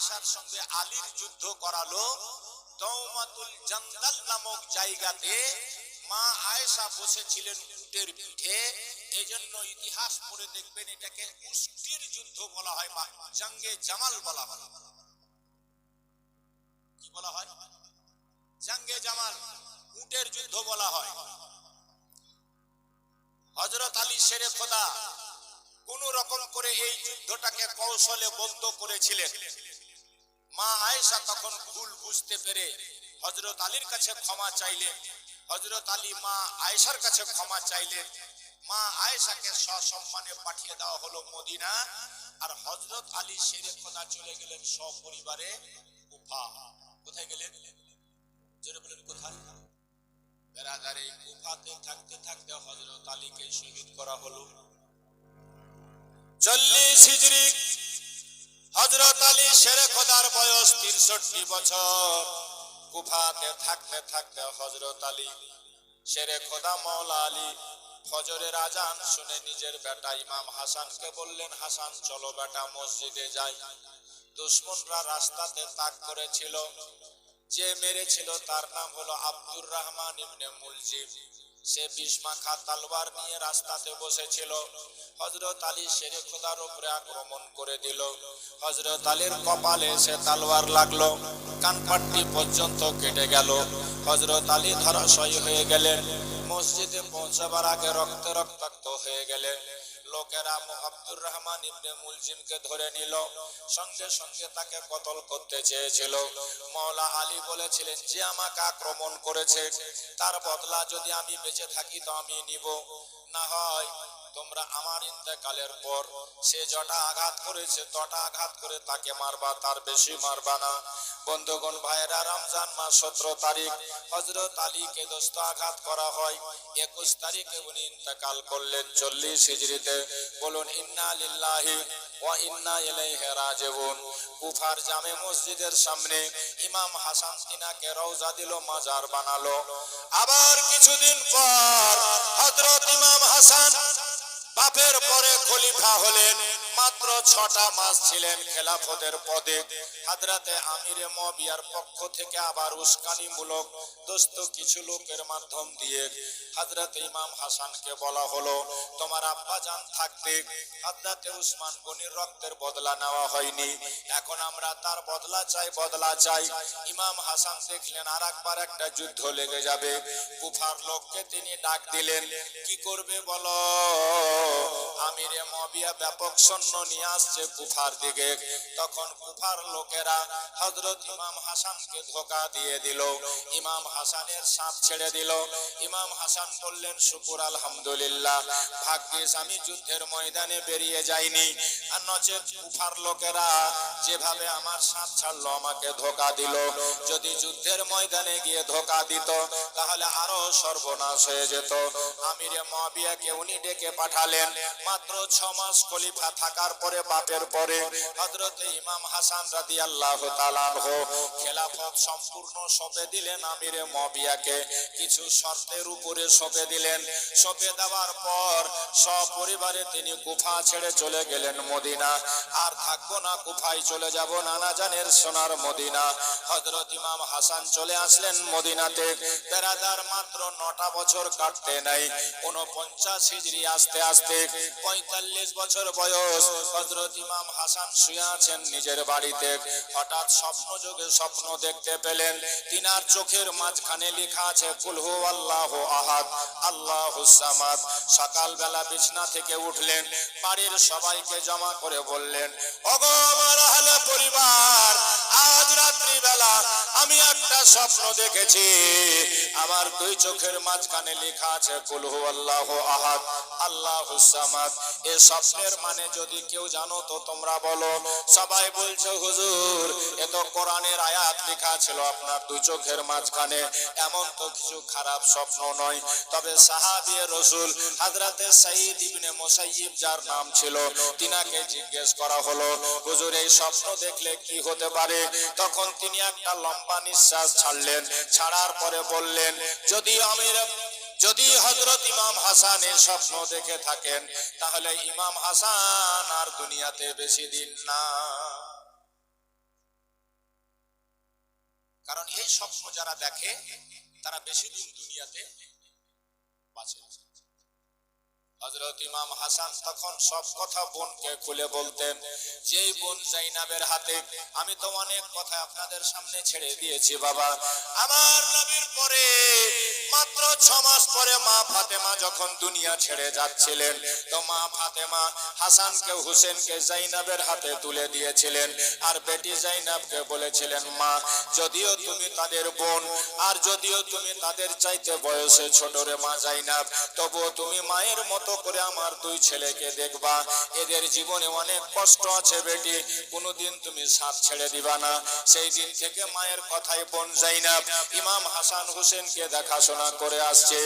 আয়েশার সঙ্গে আলীর যুদ্ধ করালো তওমাতুল জান্দাল নামক জায়গাতে। মা আয়েশা বসেছিলেন উটের পিঠে, এজন্য ইতিহাস পড়ে দেখবেন এটাকে উষ্টির যুদ্ধ বলা হয় বা জঙ্গে জামাল বলা হয়। কি বলা হয়? জঙ্গে জামাল, উটের যুদ্ধ বলা হয়। হযরত আলী শেরে খোদা কোন রকম করে এই যুদ্ধটাকে কৌশলে বন্ধ করেছিলেন। মা আয়েশা তখন ভুল বুঝতে পেরে হযরত আলীর কাছে ক্ষমা চাইলেন। হযরত আলী মা আয়েশার কাছে ক্ষমা চাইলেন। মা আয়েশাকে সসম্মানে পাঠিয়ে দেওয়া হলো মদিনা। আর হযরত আলী শেরে খোদা চলে গেলেন সপরিবারে কুফা। কোথায় গেলেন? জোরে বলেন কোথায়? বেরাদারে কুফাতে থাকতে থাকতে হযরত আলীকে শহীদ করা হলো। 40 হিজরি হযরত আলী শেরে খোদার বয়স 63 বছর। কুফাতে থাকতে থাকতে হযরত আলী শেরে খোদা মাওলা আলী ফজরের আজান শুনে নিজের বেটা ইমাম হাসানকে বললেন, হাসান চলো বেটা মসজিদে যাই। দুশমনরা রাস্তাতে তাক করেছিল। যে মেরেছিল তার নাম হলো আব্দুর রহমান ইবনে মুলজিম। সে বিশমাখা তলোয়ার নিয়ে রাস্তাতে বসেছিল। হযরত আলী শেরে খোদার উপরে আক্রমণ করে দিল। হযরত আলীর কপালে সে তলোয়ার লাগলো, কানপাট্টি পর্যন্ত কেটে গেল। হযরত আলী ধরাশয়ী হয়ে গেলেন। মসজিদে পৌঁছাবার আগে রক্তে রক্তাক্ত হয়ে গেলেন। লোকেরা আব্দুর রহমান ইবনে মুলজিমকে ধরে নিল। সঙ্গে সঙ্গে তাকে কতল করতে চেয়েছিল। মাওলা আলী বলেছিলেন, যে আমাকে আক্রমণ করেছে তার বদলা যদি আমি বেঁচে থাকি তো আমি নিব, না হয় তোমরা আমার ইন্তেকালের পর সে যটা আঘাত করেছে তটা আঘাত করে তাকে মারবা, তার বেশি মারবা না। বন্ধুগণ ভাইয়েরা, রমজান মাস 17 তারিখ হযরত আলীকে দস্ত আঘাত করা হয়। 21 তারিখে উনি ইন্তেকাল করলেন 40 হিজরিতে। বলুন ইন্না লিল্লাহি ওয়া ইন্না ইলাইহি রাজিউন। কুফার জামে মসজিদের সামনে ইমাম হাসান তিনাকে রওজা দিল, মাজার বানালো। আবার কিছুদিন পর হযরত ইমাম হাসান বাপের পরে খলিফা হলেন। মাত্র 6টা মাস ছিলেন খেলাফতের পদে। হযরতে আমিরে মুয়াবিয়ার পক্ষ থেকে আবার উস্কানিমূলক দোস্ত কিছু লোকের মাধ্যম দিয়ে হযরতে ইমাম হাসানকে বলা হলো, তোমার আব্বাজান থাকতে হযরতে উসমান গনির রক্তের বদলা নেওয়া হয়নি, এখন আমরা তার বদলা চাই, বদলা চাই। ইমাম হাসান দেখলেন আরেকবার একটা যুদ্ধ লেগে যাবে। কুফার লোককে তিনি ডাক দিলেন, কি করবে বলো? আমিরে মুয়াবিয়া ব্যাপক সৈন্য নিয়ে আসছে কুফার দিকে। তখন কুফার লোকেরা হযরত ইমাম হাসানকে ধোঁকা দিয়ে দিল। ইমাম হাসানের সাথ ছেড়ে দিল। ইমাম হাসান বললেন, শুকর আলহামদুলিল্লাহ, ভাগ্যিস আমি যুদ্ধের ময়দানে বেরিয়ে যাইনি, আর নচেত কুফার লোকেরা যেভাবে আমার সাথ ছাড়লো, আমাকে ধোঁকা দিল। যদি যুদ্ধের ময়দানে গিয়ে ধোঁকা দিত তাহলে আরো সর্বনাশ হয়ে যেত। আমিরে মুয়াবিয়াকে উনি ডেকে পাঠালেন। মাত্র 6 মাস খলিফা থাকার পরে বাপের পরে হযরত ইমাম হাসান রাদিয়াল্লাহু তাআলা আনহু খেলাফত সম্পূর্ণ সঁপে দিলেন আমিরে মুয়াবিয়াকে। কিছু শর্তের উপরে সঁপে দিলেন। সঁপে দেওয়ার পর সপরিবারে তিনি কুফা ছেড়ে চলে গেলেন মদিনা। আর থাকবো না কুফায়, চলে যাব নানা জানের সোনার মদিনা। হযরত ইমাম হাসান চলে আসলেন মদিনাতে। বেরাদার মাত্র 9টা বছর কাটতে নাই 49 হিজরি আসতে আসতে 45 বছর বয়স। হযরত ইমাম হাসান শুয়ে আছেন নিজের বাড়িতে। হঠাৎ স্বপ্ন যোগে স্বপ্ন দেখতে পেলেন, তিনার চোখের মাঝখানে লেখা আছে কুল হু আল্লাহু আহাদ আল্লাহুস সামাদ। সকালবেলা বিছনা থেকে উঠলেন, বাড়ির সবাইকে জমা করে বললেন, ওগো আমার আহলে পরিবার, আজ রাত্রি বেলা আমি একটা স্বপ্ন দেখেছি। আমার 2 চোখের মাঝখানে লেখা আছে কুল হু আল্লাহু আহাদ আল্লাহুস সামাদ। এই স্বপ্নের মানে যদি কেউ জানো তো তোমরা বলো। সবাই বলছে, হুজুর এ তো কোরআনের আয়াত লেখা ছিল আপনার 2 চোখের মাঝখানে, এমন তো কিছু খারাপ স্বপ্ন নয়। তবে সাহাবী রাসূল হযরতে সাঈদ ইবনে মুসাইয়িব যার নাম ছিল, তিনাকে জিজ্ঞেস করা হলো, হুজুর এই স্বপ্ন দেখলে কি হতে পারে? তখন তিনি একটা লম্বা নিঃশ্বাস ছাড়লেন। ছাড়ার পরে বললেন, যদি হযরত ইমাম হাসান এই স্বপ্ন দেখে থাকেন তাহলে ইমাম হাসান আর দুনিয়াতে বেশি দিন না। স্বপ্ন যারা দেখে তারা বেশি দিন দুনিয়াতে বাঁচে। হযরত ইমাম হাসান তখন সব কথা বোনকে খুলে বলতেন, যেই বোন জাইনাবের হাতে আমি তো অনেক কথা আপনাদের সামনে ছেড়ে দিয়েছি বাবা, আমার নবীর পরে মাত্র 6 মাস পরে মা ফাতেমা যখন দুনিয়া ছেড়ে যাচ্ছিলেন, তো মা ফাতেমা হাসানকে হুসেনকে জাইনাবের হাতে তুলে দিয়েছিলেন, আর বেটি জাইনাবকে বলেছিলেন, মা যদিও তুমি তাদের বোন, আর যদিও তুমি তাদের চাইতে বয়সে ছোট রে মা জাইনাব, তবুও তুমি মায়ের মতো করে আমার 2 ছেলেকে দেখবা, এদের জীবনে অনেক কষ্ট আছে বেটি, কোনোদিন তুমি সাথ ছেড়ে দিবা না। সেই দিন থেকে মায়ের কথায় বোন জাইনাব ইমাম হাসান হোসেনকে দেখাশোনা করে আসছে।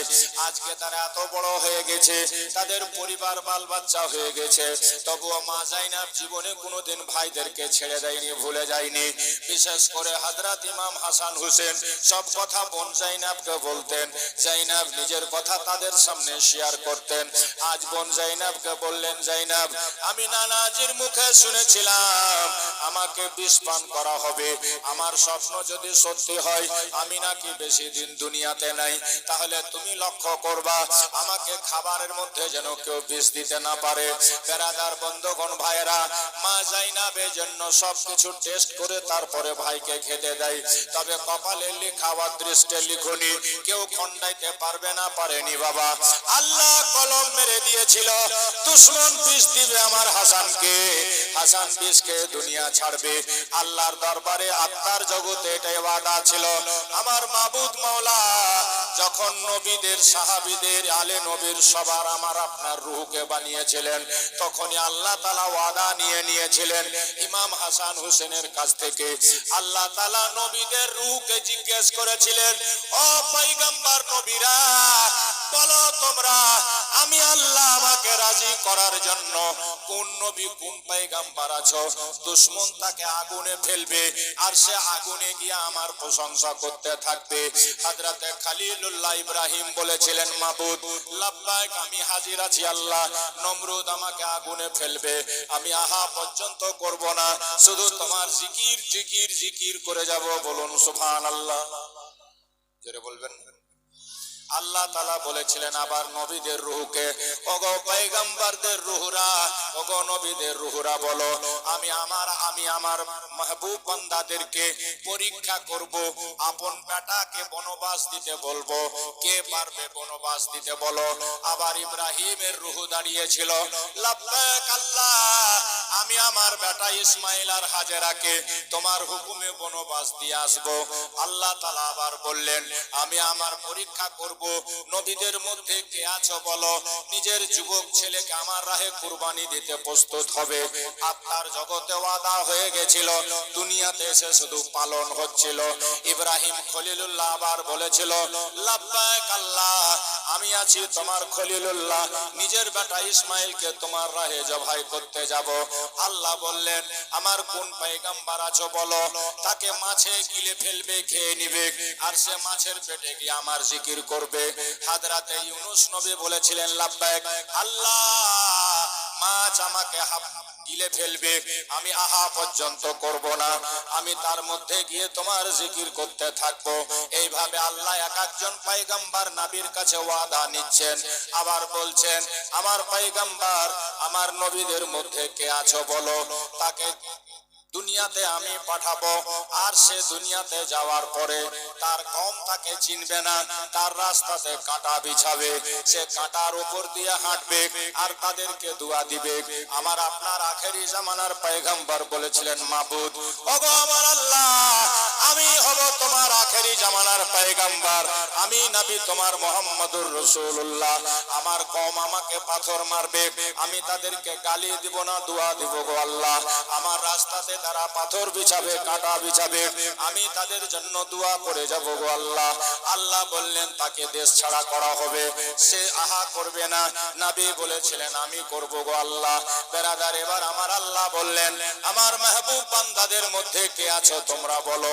আজকে তারা এত বড় হয়ে গেছে, তাদের পরিবার বাল বাচ্চা হয়ে গেছে, তবুও মা জাইনাব জীবনে কোনোদিন ভাইদেরকে ছেড়ে দেয়নি, ভুলে যায়নি। বিশেষ করে হযরত ইমাম হাসান হোসেন সব কথা বোন জাইনাবকে বলতেন, জাইনাব নিজের কথা তাদের সামনে শেয়ার করতেন। আজ বোন জাইনাবকে বললেন, জাইনাব আমি নানাজির মুখে শুনেছিলাম আমাকে বিষ পান করা হবে, আমার স্বপ্ন যদি সত্যি হয় আমি নাকি বেশি দিন দুনিয়াতে নাই, তাহলে তুমি লক্ষ্য করবা আমাকে খাবারের মধ্যে যেন কেউ বিষ দিতে না পারে। বেরাদার বন্ধুগণ ভাইরা, মা জাইনাবের জন্য সবকিছু টেস্ট করে তারপরে ভাইকে খেতে দেয়, তবে কপালে লেখা অদৃষ্টে লিখনি কেউ খন্ডাইতে পারবে না, পারেনি বাবা। আল্লাহ কলম মেরে দিয়েছিল দুশমন বিষ দিবে আমার হাসানকে, হাসান বিষকে দুনিয়া ছাড়বে। আল্লাহর দরবারে আত্মার জগতে এটাই ওয়াদা ছিল। আমার মাবুদ মাওলা যখন নবীদের সাহাবীদের আলে নবীর সবার আমার আপনার রূহকে বানিয়েছিলেন, তখনই আল্লাহ তাআলা ওয়াদা নিয়ে নিয়েছিলেন ইমাম হাসান হোসেনের কাছ থেকে। আল্লাহ তাআলা নবীদের রূহকে জিজ্ঞেস করেছিলেন, ও পয়গম্বর নবীরা বলো তোমরা আমি আল্লাহ আমাকে রাজি করার জন্য কোন নবী কোন পয়গম্বর আছো, দুশমন তাকে আগুনে ফেলবে আর সে আগুনে গিয়ে আমার প্রশংসা করতে থাকবে। হযরতে খলিলুল্লাহ ইব্রাহিম বলেছিলেন, মাবুদ লাব্বাইক আমি হাজির আছি আল্লাহ, নমরুদ আমাকে আগুনে ফেলবে, আমি আহা পর্যন্ত করব না, শুধু তোমার জিকির জিকির জিকির করে যাব। বলুন সুবহানাল্লাহ, জোরে বলবেন। আল্লাহ তাআলা বলেছিলেন আবার নবীদের রূহকে, ওগো পয়গম্বরদের রূহরা, ওগো নবীদের রূহরা বলো আমি আমার মাহবুব বান্দাদেরকে পরীক্ষা করব, আপন বেটাকে বনবাস দিতে বলবো, কে পারবে বনবাস দিতে বলো। আবার ইব্রাহিমের রূহ দাঁড়িয়েছিল, লাব্বাইক আল্লাহ আমি আমার বেটা ইসমাইল আর হাজেরাকে তোমার হুকুমে বনবাস দিয়ে আসবো। আল্লাহ তাআলা আবার বললেন আমি আমার পরীক্ষা করব, নবীদের মধ্যে কে আছো বলো, নিজের যুবক ছেলেকে আমার রাহে কুরবানি দিতে প্রস্তুত হবে। আত্মার জগতে ওয়াদা হয়ে গেছিল, দুনিয়াতে এসে শুধু পালন হচ্ছিল। ইব্রাহিম খলিলুল্লাহ আবার বলেছিল, লাব্বাইক আল্লাহ আমি আছি তোমার খলিলুল্লাহ, নিজের বেটা ইসমাইলকে তোমার রাহে জবাই করতে যাব। আল্লাহ বললেন আমার কোন পয়গম্বর আছো বলো, তাকে মাছে গিলে ফেলবে, খেয়ে নিবে, আর সে মাছের পেটে গিয়ে আমার জিকির করবে। হযরতে ইউনূস নবী বলেছিলেন, লাব্বাইক আল্লাহ মাছ আমাকে গিলে ফেলবে, আমি আহা পর্যন্ত করব না, আমি তার মধ্যে গিয়ে তোমার জিকির করতে থাকবো। এইভাবে আল্লাহ এক একজন পয়গম্বর নবীর কাছে ওয়াদা নিচ্ছেন, আবার বলছেন আমার পয়গম্বর আমার নবীদের মধ্যে কে আছো বলো, তাকে দুনিয়াতে আমি পাঠাবো, আর সে দুনিয়াতে যাওয়ার পরে তার কওম তাকে চিনবে না, তার রাস্তাতে কাঁটা বিছাবে, সে কাঁটার উপর দিয়ে হাঁটবে আর তাদেরকে দুয়া দিবে। আমার আপনার আখেরি জামানার পয়গম্বর বলেছিলেন, মাবুদ ওগো আমার আল্লাহ আমি হব তোমার আখেরি জামানার পয়গম্বর, আমি নবী তোমার মুহাম্মদুর রাসূলুল্লাহ, আমার কওম আমাকে পাথর মারবে, আমি তাদেরকে গালি দিব না, দোয়া দিব গো আল্লাহ, আমার রাস্তাতে তারা পাথর বিছাবে, কাঁটা বিছাবে, আমি তাদের জন্য দোয়া করে যাব গো আল্লাহ। আল্লাহ বললেন তাকে দেশ ছাড়া করা হবে, সে আহা করবে না, নবী বলেছিলেন আমি করব গো আল্লাহ। বেরাদার এবার আমার আল্লাহ বললেন আমার মাহবুব বান্দাদের মধ্যে কে আছো তোমরা বলো,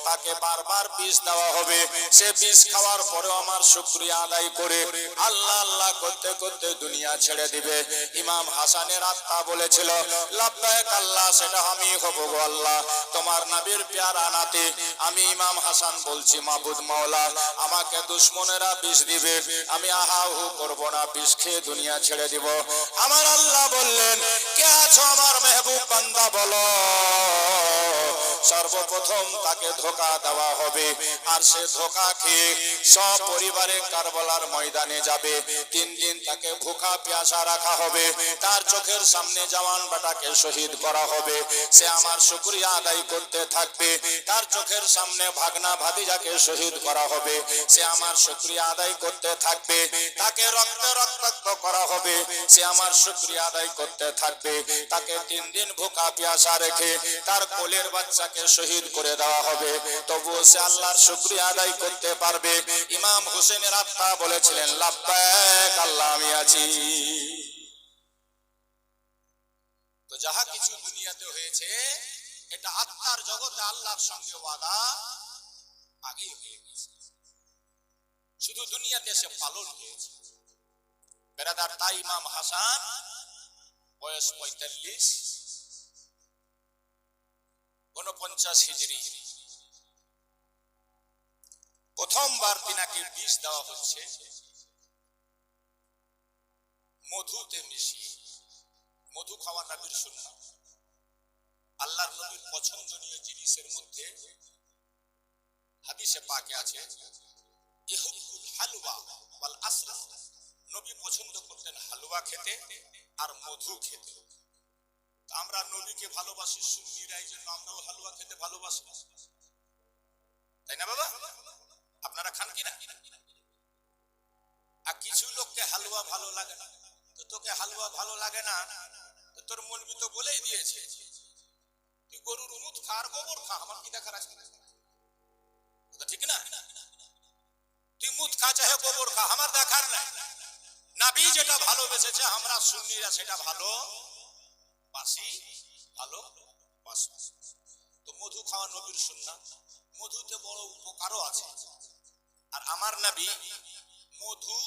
তাকে বারবার বিষ দেওয়া হবে। সে বিষ খাওয়ার পরেও আমার শুকরিয়া আদায় করে আল্লাহ আল্লাহ করতে করতে দুনিয়া ছেড়ে দিবে। ইমাম হাসানের আত্মা বলেছিল, লাব্বাইক আল্লাহ, সেটা আমি হব গো আল্লাহ, তোমার নবীর প্যারা নাতি। আমি ইমাম হাসান বলছি, মাবুদ মাওলা, আমাকে দুশমনেরা বিষ দিবে, আমি আহাহু করব না, বিষ খেয়ে দুনিয়া ছেড়ে দিব। আমার আল্লাহ বললেন, কে আছো আমার মেহবুব বান্দা, বলো। সর্বপ্রথম তাকে ধোঁকা দেওয়া হবে, আর সে ধোঁকা খেয়ে সপরিবারে কারবালার ময়দানে যাবে। 3 দিন তাকে ভুখা প্যাসা রাখা হবে, তার চোখের সামনে জওয়ান বেটাকে শহীদ করা হবে। সে আমার শুকরিয়া আদায় করতে থাকবে। তার চোখের সামনে ভাগনা ভাতিজাকে শহীদ করা হবে, সে আমার শুকরিয়া আদায় করতে থাকবে। তাকে রক্তে রক্তাক্ত করা হবে, সে আমার শুকরিয়া আদায় করতে থাকবে। তাকে 3 দিন ভুখা প্যাসা রেখে তার কোলের বাচ্চাকে শহীদ করে দেওয়া হবে, তবুও সে আল্লাহর শুকরিয়া আদায় করতে পারবে। ইমাম হোসেনের আত্মা বলেছিলেন, লাব্বাইক আল্লাহ, আমি আছি। তো যাহা কিছু দুনিয়াতে হয়েছে, এটা আত্মার জগতে আল্লাহর সঙ্গে ওয়াদা আগেই হয়ে গেছে, শুধু দুনিয়াতে সে পালন হয়েছে। বেরাদার, তাই ইমাম হাসান বয়স 45, 49 হিজরি, প্রথমবার তিনাকে বিষ দেওয়া হচ্ছে মধুতে মিশিয়ে। মধু খাওয়া নবীর সুন্নাত, আল্লাহর নবীর পছন্দনীয় জিনিসের মধ্যে হাদিসে পাকে আছে, ইহুবুল হালওয়া ওয়াল আসল। নবী পছন্দ করতেন হালুয়া খেতে আর মধু খেতে। আমরা নবীকে ভালোবাসি, সুন্নিরা, এই জন্য আমরাও হালুয়া খেতে ভালোবাসি, তাই না বাবা? আপনারা খান কিনা? আর কিছু লোককে হালুয়া ভালো লাগে না। তো তোকে হালুয়া ভালো লাগে না, তোর মৌলবি তো বলেই দিয়েছে, তুই গরুর মুদ খা আর গোবর খা, আমার কি দেখার আছে? ঠিক না? তুই মুদ খা চাহে গোবর খা, আমার দেখার নাই। নবী যেটা ভালোবেসেছে, আমরা সুন্নিরা সেটা ভালো বাসি, ভালো বাসি। তো মধু খাওয়া নবীর সুন্নাত, মধুতে বড় উপকারও আছে। আর আমার নবী মধু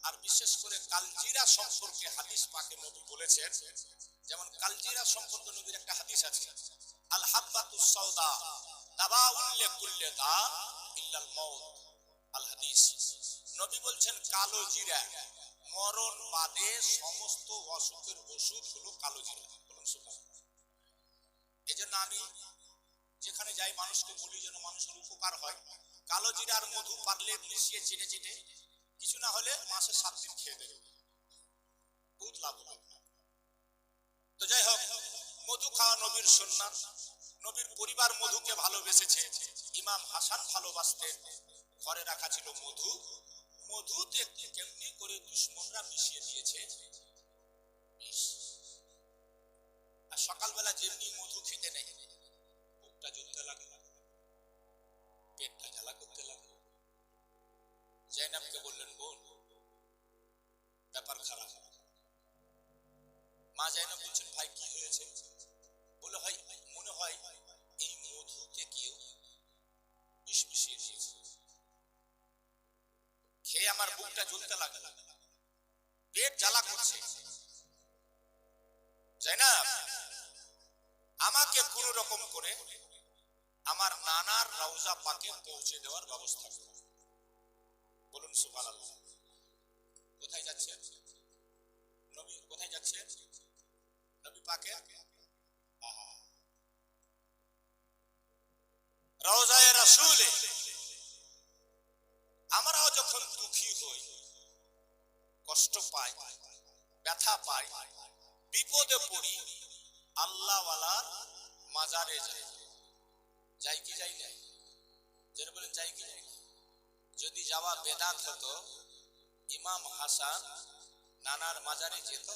আর বিশেষ করে কালজিরা সম্পর্কে হাদিস পাকে নবী বলেছেন। যেমন কালজিরা সম্পর্কে নবীর একটা হাদিস আছে, আল হাব্বাতুস সাউদা দাওয়াউন লিকুল্লি দা ইল্লাল মাউত। আল হাদিস, নবী বলছেন কালো জিরা মরণ বাদে সমস্ত অসুখের ওষুধ হলো কালো জিরা। বলুন সুবহানাল্লাহ। এজন্য আমি যেখানে যাই মানুষকে বলি যেন মানুষের উপকার হয়, কালো জিরা আর মধু পারলে মিশিয়ে চিটে চিটে, কিছু না হলে মাসে 7 দিন খেয়ে দেবে, বহুত লাভ হবে। তো যাই হোক, মধু খাওয়া নবীর সুন্নাত। নবীর পরিবার মধুকে ভালোবেসেছে। ইমাম হাসান ভালোবাসতেন। ঘরে রাখা ছিল মধু, মধুতে কেমনি করে দুশমনরা মিশিয়ে দিয়েছে বিষ। আর সকালবেলা যেমনি মধু খেতে নেই, বুকটা জ্বলতে লাগে, পেটটা জ্বালা করতে লাগে। জাইনাবকে বললেন, বোন ব্যাপার খারাপ। মা জাইনাব বলছেন, ভাই কি হয়েছে? বলে, ভাই মনে হয় এই মধুতে কেউ বিষ মিশিয়ে দিয়েছে, খেয়ে আমার বুকটা জ্বলতে লাগে, পেট জ্বালা করছে। জাইনাব, আমাকে কোন রকম করে আমার নানার রওজা পাকে পৌঁছে দেওয়ার ব্যবস্থা করুন। বলুন সুবহানাল্লাহ। কোথায় যাচ্ছে নবী? কোথায় যাচ্ছে নবী পাকে? রওজায়ে রাসূলে। আমরাও যখন দুঃখী হই, কষ্ট পাই, ব্যথা পাই, বিপদে পড়ি, আল্লাহওয়ালার মাজারে যাই। যাই কি যাই না? যারা বলেন যাই কি যাই না? যদি যাওয়া বেদাত হতো, ইমাম হাসান নানার মাজারে যেত?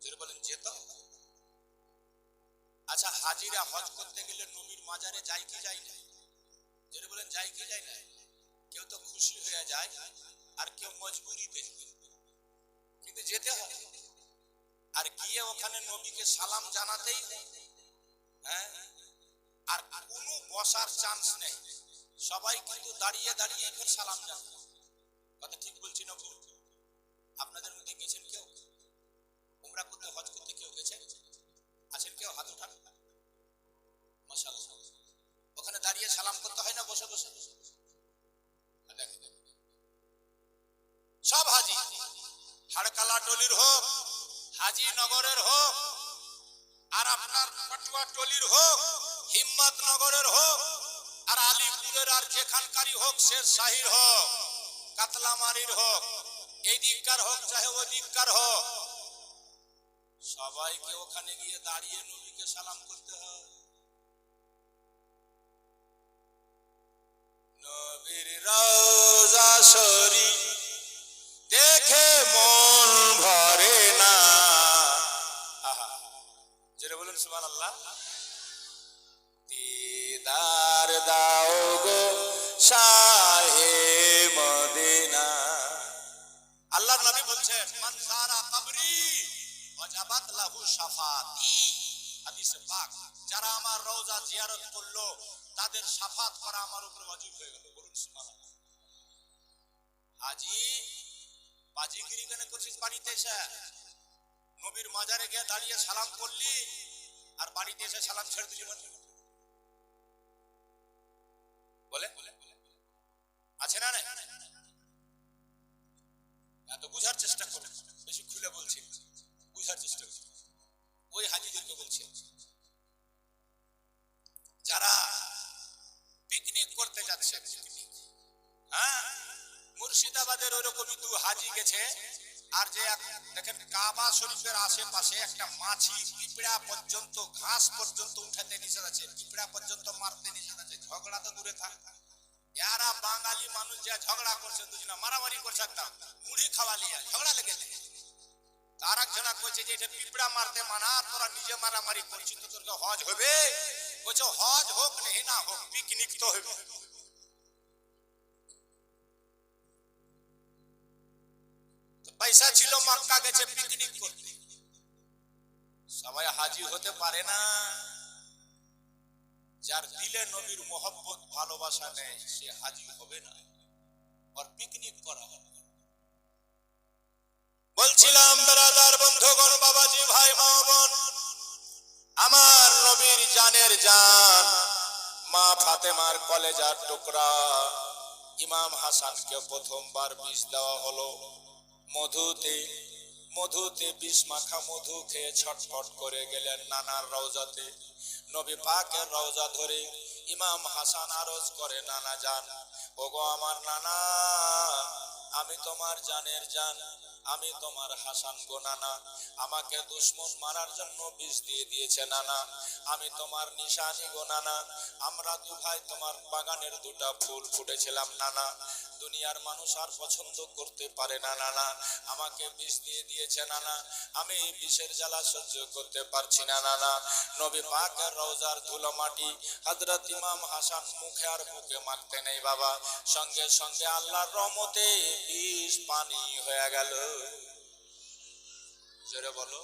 যারা বলেন যেত? আচ্ছা, হাজিরা হজ করতে গেলে নবীর মাজারে যাই কি যাই না? যারা বলেন যাই কি যাই না? কেউ তো খুশি হয়ে যায়, আর কেউ মজবুরিতে, কিন্তু যেতে হবে। আর গিয়ে ওখানে নবীকে সালাম জানাতেই, হ্যাঁ, আর কোনো বসার চান্স নেই, সবাই কিন্তু দাঁড়িয়ে দাঁড়িয়ে ফের সালাম জানাবে। কথা ঠিক বলছি না ভুল? আপনাদের মধ্যে গেছেন কেউ উমরা করতে, হজ করতে কেউ গেছেন? আছেন কেউ? হাত উঠান। মাশাআল্লাহ। ওখানে দাঁড়িয়ে সালাম করতে হয় না বসে বসে? সব হাজি, হাড়কালা টলির হোক, হাজি নগরের হোক, আর আপনার পটুয়া টলির হোক, হিম্মত নগরের হোক, আর আলিপুরের আর যেখানকারই হোক, শেরশাহীর হোক, কাতলামারির হোক, এই দিককার হোক চাহে ওই দিককার হোক, সবাইকে ওখানে গিয়ে দাঁড়িয়ে নবীকে সালাম করতে হয়। নবীর রওজা শরীফ দেখে মন ভরে না। আহা, জোরে বলুন সুবহানাল্লাহ। দিদার দাও গো শাহে মদিনা। আল্লাহর নবী বলছেন, মান যারা কবরি ওয়াজাবাত লাহু শাফাতি। হাদিসে পাক, যারা আমার রওজা জিয়ারত করলো তাদের শাফাত করা আমার উপর ওয়াজিব হয়ে গেল। বলুন সুবহানাল্লাহ। হাজি বাজিগিরি কেন করছিস বাড়িতে এসে? নবীর মাজারে গিয়ে দাঁড়িয়ে সালাম করলি আর বাড়িতে এসে সালাম ছেড়ে দিলি মানে? বলে আছে না? এত বুঝার চেষ্টা করুন, বেশি খুলে বলছি, বুঝার চেষ্টা করুন। ওই হাজিদেরকে বলছে যারা পিকনিক করতে যাচ্ছে, হ্যাঁ, মুর্শিদাবাদের ওইরকমই দু হাজি গেছে। আর যে দেখেন কাবা শরীফের আশেপাশে একটা মাছি পিঁপড়া পর্যন্ত, ঘাস পর্যন্ত উঠাতে নিষেধ আছে, পিঁপড়া পর্যন্ত মারতে নিষেধ আছে। ঝগড়া তো দূরে থাক, यारा बांगाली मानुष जे झगड़ा करছে দুজনা মারামারি করছে, একটা মুড়ি খাওয়া লিয়া ঝগড়া লেগেছে। তার একজনা কইছে যে এটা পিঁপড়া মারতে মানা, তোরা নিজে মারামারি করছিস তো তোর হজ হবে? কইছে হজ হোক নেই না হোক, পিকনিক তো হবে। তো পয়সা ছিল, মক্কা গেছে পিকনিক করতে। সবাই হাজি হতে পারে না। যার দিলে নবীর মোহব্বত ভালোবাসা নেই সে হাজি হবে না, আর পিকনিক করা হবে। বলছিলাম ব্রাদার বন্ধুগণ, বাবাজি, ভাই মা বোন, আমার নবীর জানের জান মা ফাতেমার কলেজার টুকরা ইমাম হাসানকে প্রথমবার বিষ দেওয়া হলো মধুতে। মধুতে বিষ মাখা মধু খেয়ে ছটফট করে গেলেন নানার রওজাতে। নবী পাকের রওজা ধরে ইমাম হাসান আরজ করে, নানা জান, ওগো আমার নানা, আমি তোমার জানের জান, আমি তোমার হাসান গো নানা, আমাকে দুশমন মারার জন্য বিষ দিয়ে দিয়েছে নানা, আমি তোমার নিশানি গো নানা, আমরা দু ভাই তোমার বাগানের দুটা ফুল ফুটেছিলাম নানা, দুনিয়ার মানুষ আর পছন্দ করতে পারে না নানা, আমাকে বিষ দিয়ে দিয়েছে নানা, আমি এই বিষের জ্বালা সহ্য করতে পারছি না নানা। নবী পাকের রওজার ধুলো মাটি হযরত ইমাম হাসান মুখে আর বুকে মাখতে নেই বাবা, সঙ্গে সঙ্গে আল্লাহর রহমতে বিষ পানি হয়ে গেল। জোরে বলো,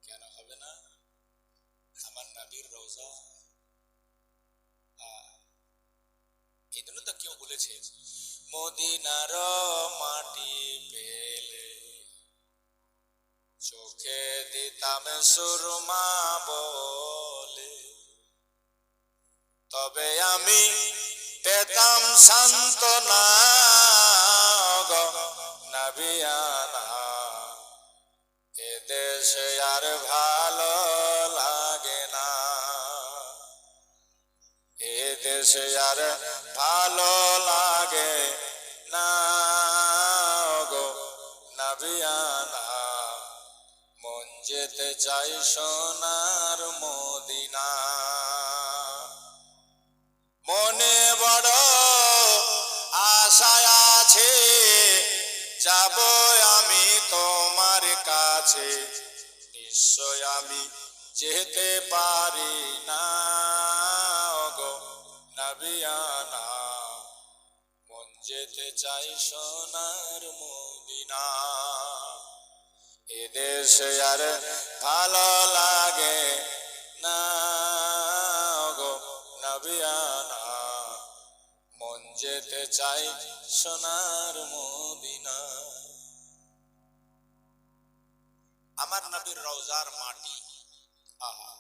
কেন হবে না? আমার নবীর রওজা। এই জন্য তো কেউ বলেছে, মদিনার মাটি পেলে চোখে দিতাম সুরমা বলে, তবে আমি পেতাম সান্ত্বনা গো নবিয়ানা, এ দেশে আর ভালো লাগে না, এ দেশে আর ভালো লাগে না গো নবিয়ানা, মন যেতে চাই সোনার মদিনা, মনে বড় আশা আছে, যাব আমি তোমার কাছে, নিশ্চয় আমি যেতে পারি না গো নবিয়ানা, মন যেতে চাই সোনার মদিনা, এ দেশে আর ভালো লাগে না। যাবে আনা, মন যেতে চাই সোনার মদিনা। আমার নবীর রওজার মাটি, আহা,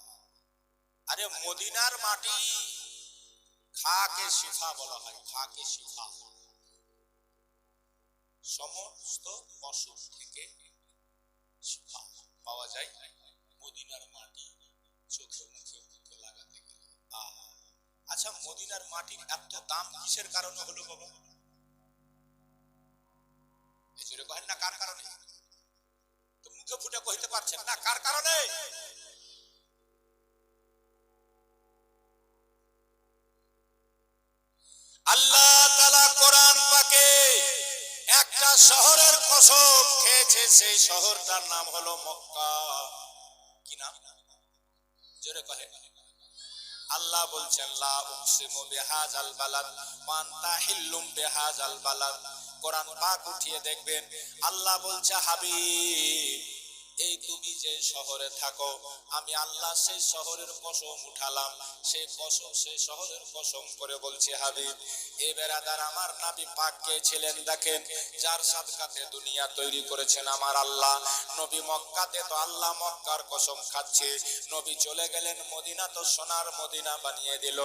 আরে মদিনার মাটি খাকে শিফা বলা হয়, খাকে শিফা। সমস্ত অসুখ থেকে শিফা পাওয়া যায় মদিনার মাটি চোখে মুখে মুখে লাগাতে গেলে। আচ্ছা, মদিনার মাটির এত দাম কিসের কারণে হলো বাবা? এই জোরে কহেন না কার কারণে? তো মুখে ফুটে কইতে পারছেন না কার কারণে? আল্লাহ তাআলা কোরআন পাকে একটা শহরের কসম খেয়েছে, সেই শহরটার নাম হলো মক্কা। কি নাম? জোরে কহে। আল্লাহ বলছেন লা উকসিমু বিহাযাল বালাদ ওয়া আনতা হিল্লুম বিহাযাল বালাদ। কোরআন পাক উঠিয়ে দেখবেন আল্লাহ বলছে হাবিব, এই তুমি যে শহরে থাকো আমি আল্লাহ সেই শহরের কসম উঠালাম, সেই কসম সেই শহরের কসম করে বলছি হাবিব, এ বেরাদার আমার নবী পাক কে ছিলেন দেখেন, যার সাদকাতে দুনিয়া তৈরি করেছেন আমার আল্লাহ। নবী মক্কাতে তো আল্লাহ মক্কার কসম খাচ্ছে, নবী চলে গেলেন মদিনা তো সোনার মদিনা বানিয়ে দিল।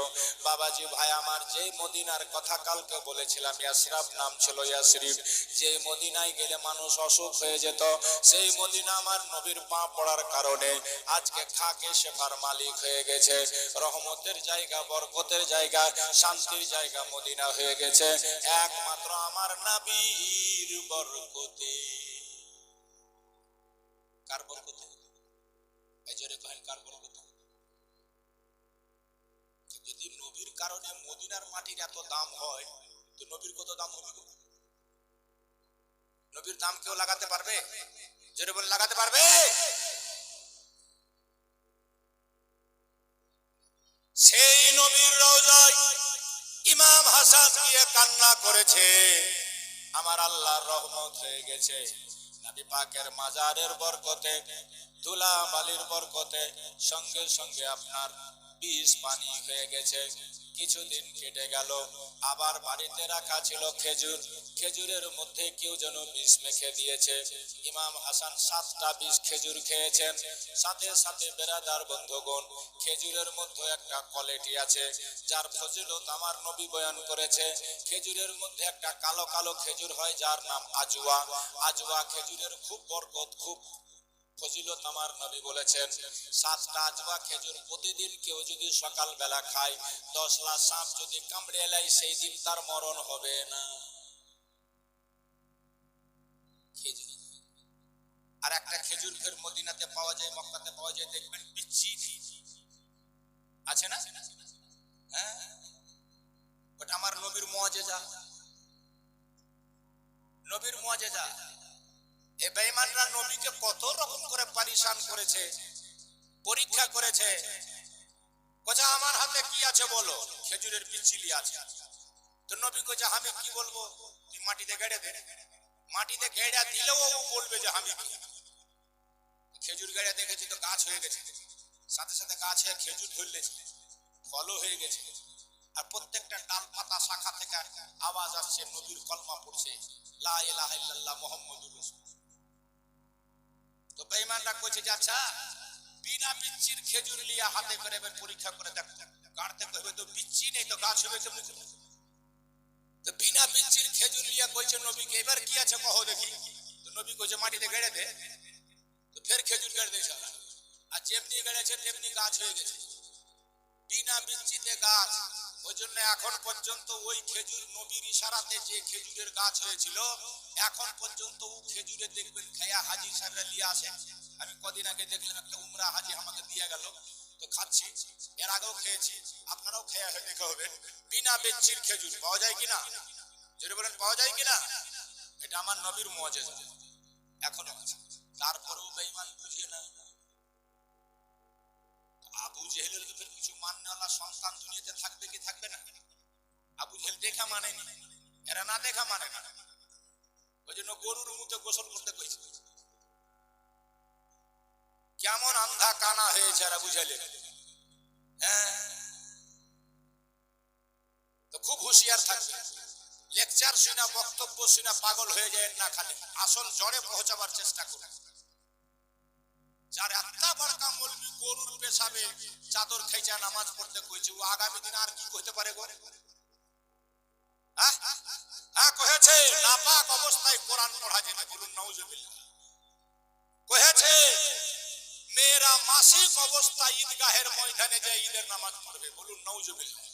বাবাজি ভাই আমার, যেই মদিনার কথা কালকে বলেছিলাম ইয়াসরাব নাম ছিল ইয়াসরিব, যেই মদিনায় গেলে মানুষ অসুখ হয়ে যেত, সেই মদিনা আমার নবীর পা পড়ার কারণে আজকে খাকে শেফার মালিক হয়ে গেছে। রহমতের জায়গা, বরকতের জায়গা, শান্তির জায়গা মদিনা হয়ে গেছে একমাত্র আমার নবীর বরকতে। কার বরকতে? এই জোরে কহেন কার বরকতে? যদি নবীর কারণে মদিনার মাটির এত দাম হয়, তো নবীর কত দাম হবে? নবীর দাম কেউ লাগাতে পারবে? জোরে বলে লাগাতে পারবে? সেই নবীর রওজায় ইমাম হাসান গিয়ে কান্না করেছে, আমার আল্লাহর রহমত হয়ে গেছে নবী পাকের মাজারের বরকতে, তুলা বালির বরকতে, সঙ্গে সঙ্গে আপনার বীজ পানি হয়ে গেছে। কিছুদিন কেটে গেল, আবার বাড়িতে রাখা ছিল খেজুর, খেজুরের মধ্যে কেউ যেন বিষ মেখে দিয়েছে। ইমাম হাসান 7টা বিষ খেজুর খেয়েছেন। সাথে সাথে বেরাদার বন্ধুগণ, খেজুরের মধ্যে একটা কোয়ালিটি আছে যার ফজিলত আমার নবী বয়ান করেছে। খেজুরের মধ্যে একটা কালো কালো খেজুর হয় যার নাম আজওয়া। আজওয়া খেজুরের খুব বরকত, খুব ফজিলত আমার নবী বলেছেন। 7টা আজওয়া খেজুর প্রতিদিন কেউ যদি সকাল বেলা খায়, 10 লাখ সাপ যদি কামড়ে এলাই সেই দিন তার মরণ হবে না। খেজুর। আর একটা খেজুর ফের মদিনাতে পাওয়া যায়, মক্কাতে পাওয়া যায়, দেখবেন বিচ্ছি আছে না? হ্যাঁ, ওটা আমার নবীর মুআজিজা, নবীর মুআজিজা। এই বেঈমানরা নবীকে কত রকম করে পরিশান করেছে, পরীক্ষা করেছে। কোথা আমার হাতে কি আছে বলো? খেজুরের বিচ্ছিলি আছে। তো নবী কইছে আমি কি বলবো? তুই মাটিতে গেড়ে দে। মাটিতে গেড়ে দিলেও ও বলবে যে আমি কি। খেজুর গেড়ে দেখেছি তো গাছ হয়ে গেছে, সাথে সাথে গাছ হয়ে খেজুর ধরলেছে, ফলও হয়ে গেছে। আর প্রত্যেকটা ডাল পাতা শাখা থেকে আওয়াজ আসছে, নবীর কলমা পড়ছে, লা ইলাহা ইল্লাল্লাহ মুহাম্মাদুর রাসূল। তো বেঈমানরা কইছে যে আচ্ছা বিনা বিচ্ছির খেজুর লিয়া হাতে করে এবার পরীক্ষা করে দেখ, গাড়তে কইবে তো বিচ্ছি নেই তো গাছ হবে কেমনে? তো বিনা বিচ্ছির খেজুর লিয়া কইছে নবীকে এবার কি আছে কহো দেখি। তো নবী কইছে মাটিতে গেড়ে দে। তো ফের খেজুর গেড়ে দিয়েছে, আর যেমনি গেড়েছে তেমনি গাছ হয়ে গেছে, বিনা বিচ্ছিতে গাছ। ওই জন্য এখন পর্যন্ত ওই খেজুর নবীর ইশারাতে যে খেজুরের গাছ হয়েছিল, এখন পর্যন্ত ও খেজুরে দেখবেন খায়া হাজি সাহেবরা লিয়ে আসে। আমি কদিন আগে দেখলাম একটা উমরা হাজি আমাকে দিয়ে গেল, তো খাচ্ছি, এর আগেও খেয়েছি, আপনারাও খেয়া হয়ে দেখে হবে। বিনা বিচ্ছির খেজুর পাওয়া যায় কিনা? যদি বলেন পাওয়া যায় কিনা? এটা আমার নবীর মুআজিজা, এখনো আছে। তারপরেও বেঈমান বুঝিয়ে না। আবু জেহেলের ভিতর কিছু মাননেওয়ালা সন্তান দুনিয়াতে থাকবে কি থাকবে না? আবু জেহেল দেখা মানেনি, এরা না দেখা মানে না। ওই জন্য গরুর মুখে গোসল করতে কইছে। কেমন আন্ধা কানা হয়েছে এরা বুঝাইলে। হ্যাঁ, তো খুব হুঁশিয়ার থাকবে। লেকচার শুনা বক্তব্য শুনা পাগল হয়ে যায় না, খালি আসল জড়ে পৌঁছাবার চেষ্টা করুন। যার এতটা বড়কা মৌলবি গরুর পেশাবে চাদর খেঁচা নামাজ পড়তে কইছে, ও আগামী দিন আর কি কইতে পারে গো? হ্যাঁ কহেছে নাপাক অবস্থায় কোরআন পড়া যাবে, বলুন নাউজুবিল্লাহ। কহেছে মেয়েরা মাসিক অবস্থায় ঈদগাহের ময়দানে যায় ঈদের নামাজ পড়বে, বলুন নাউজুবিল্লাহ।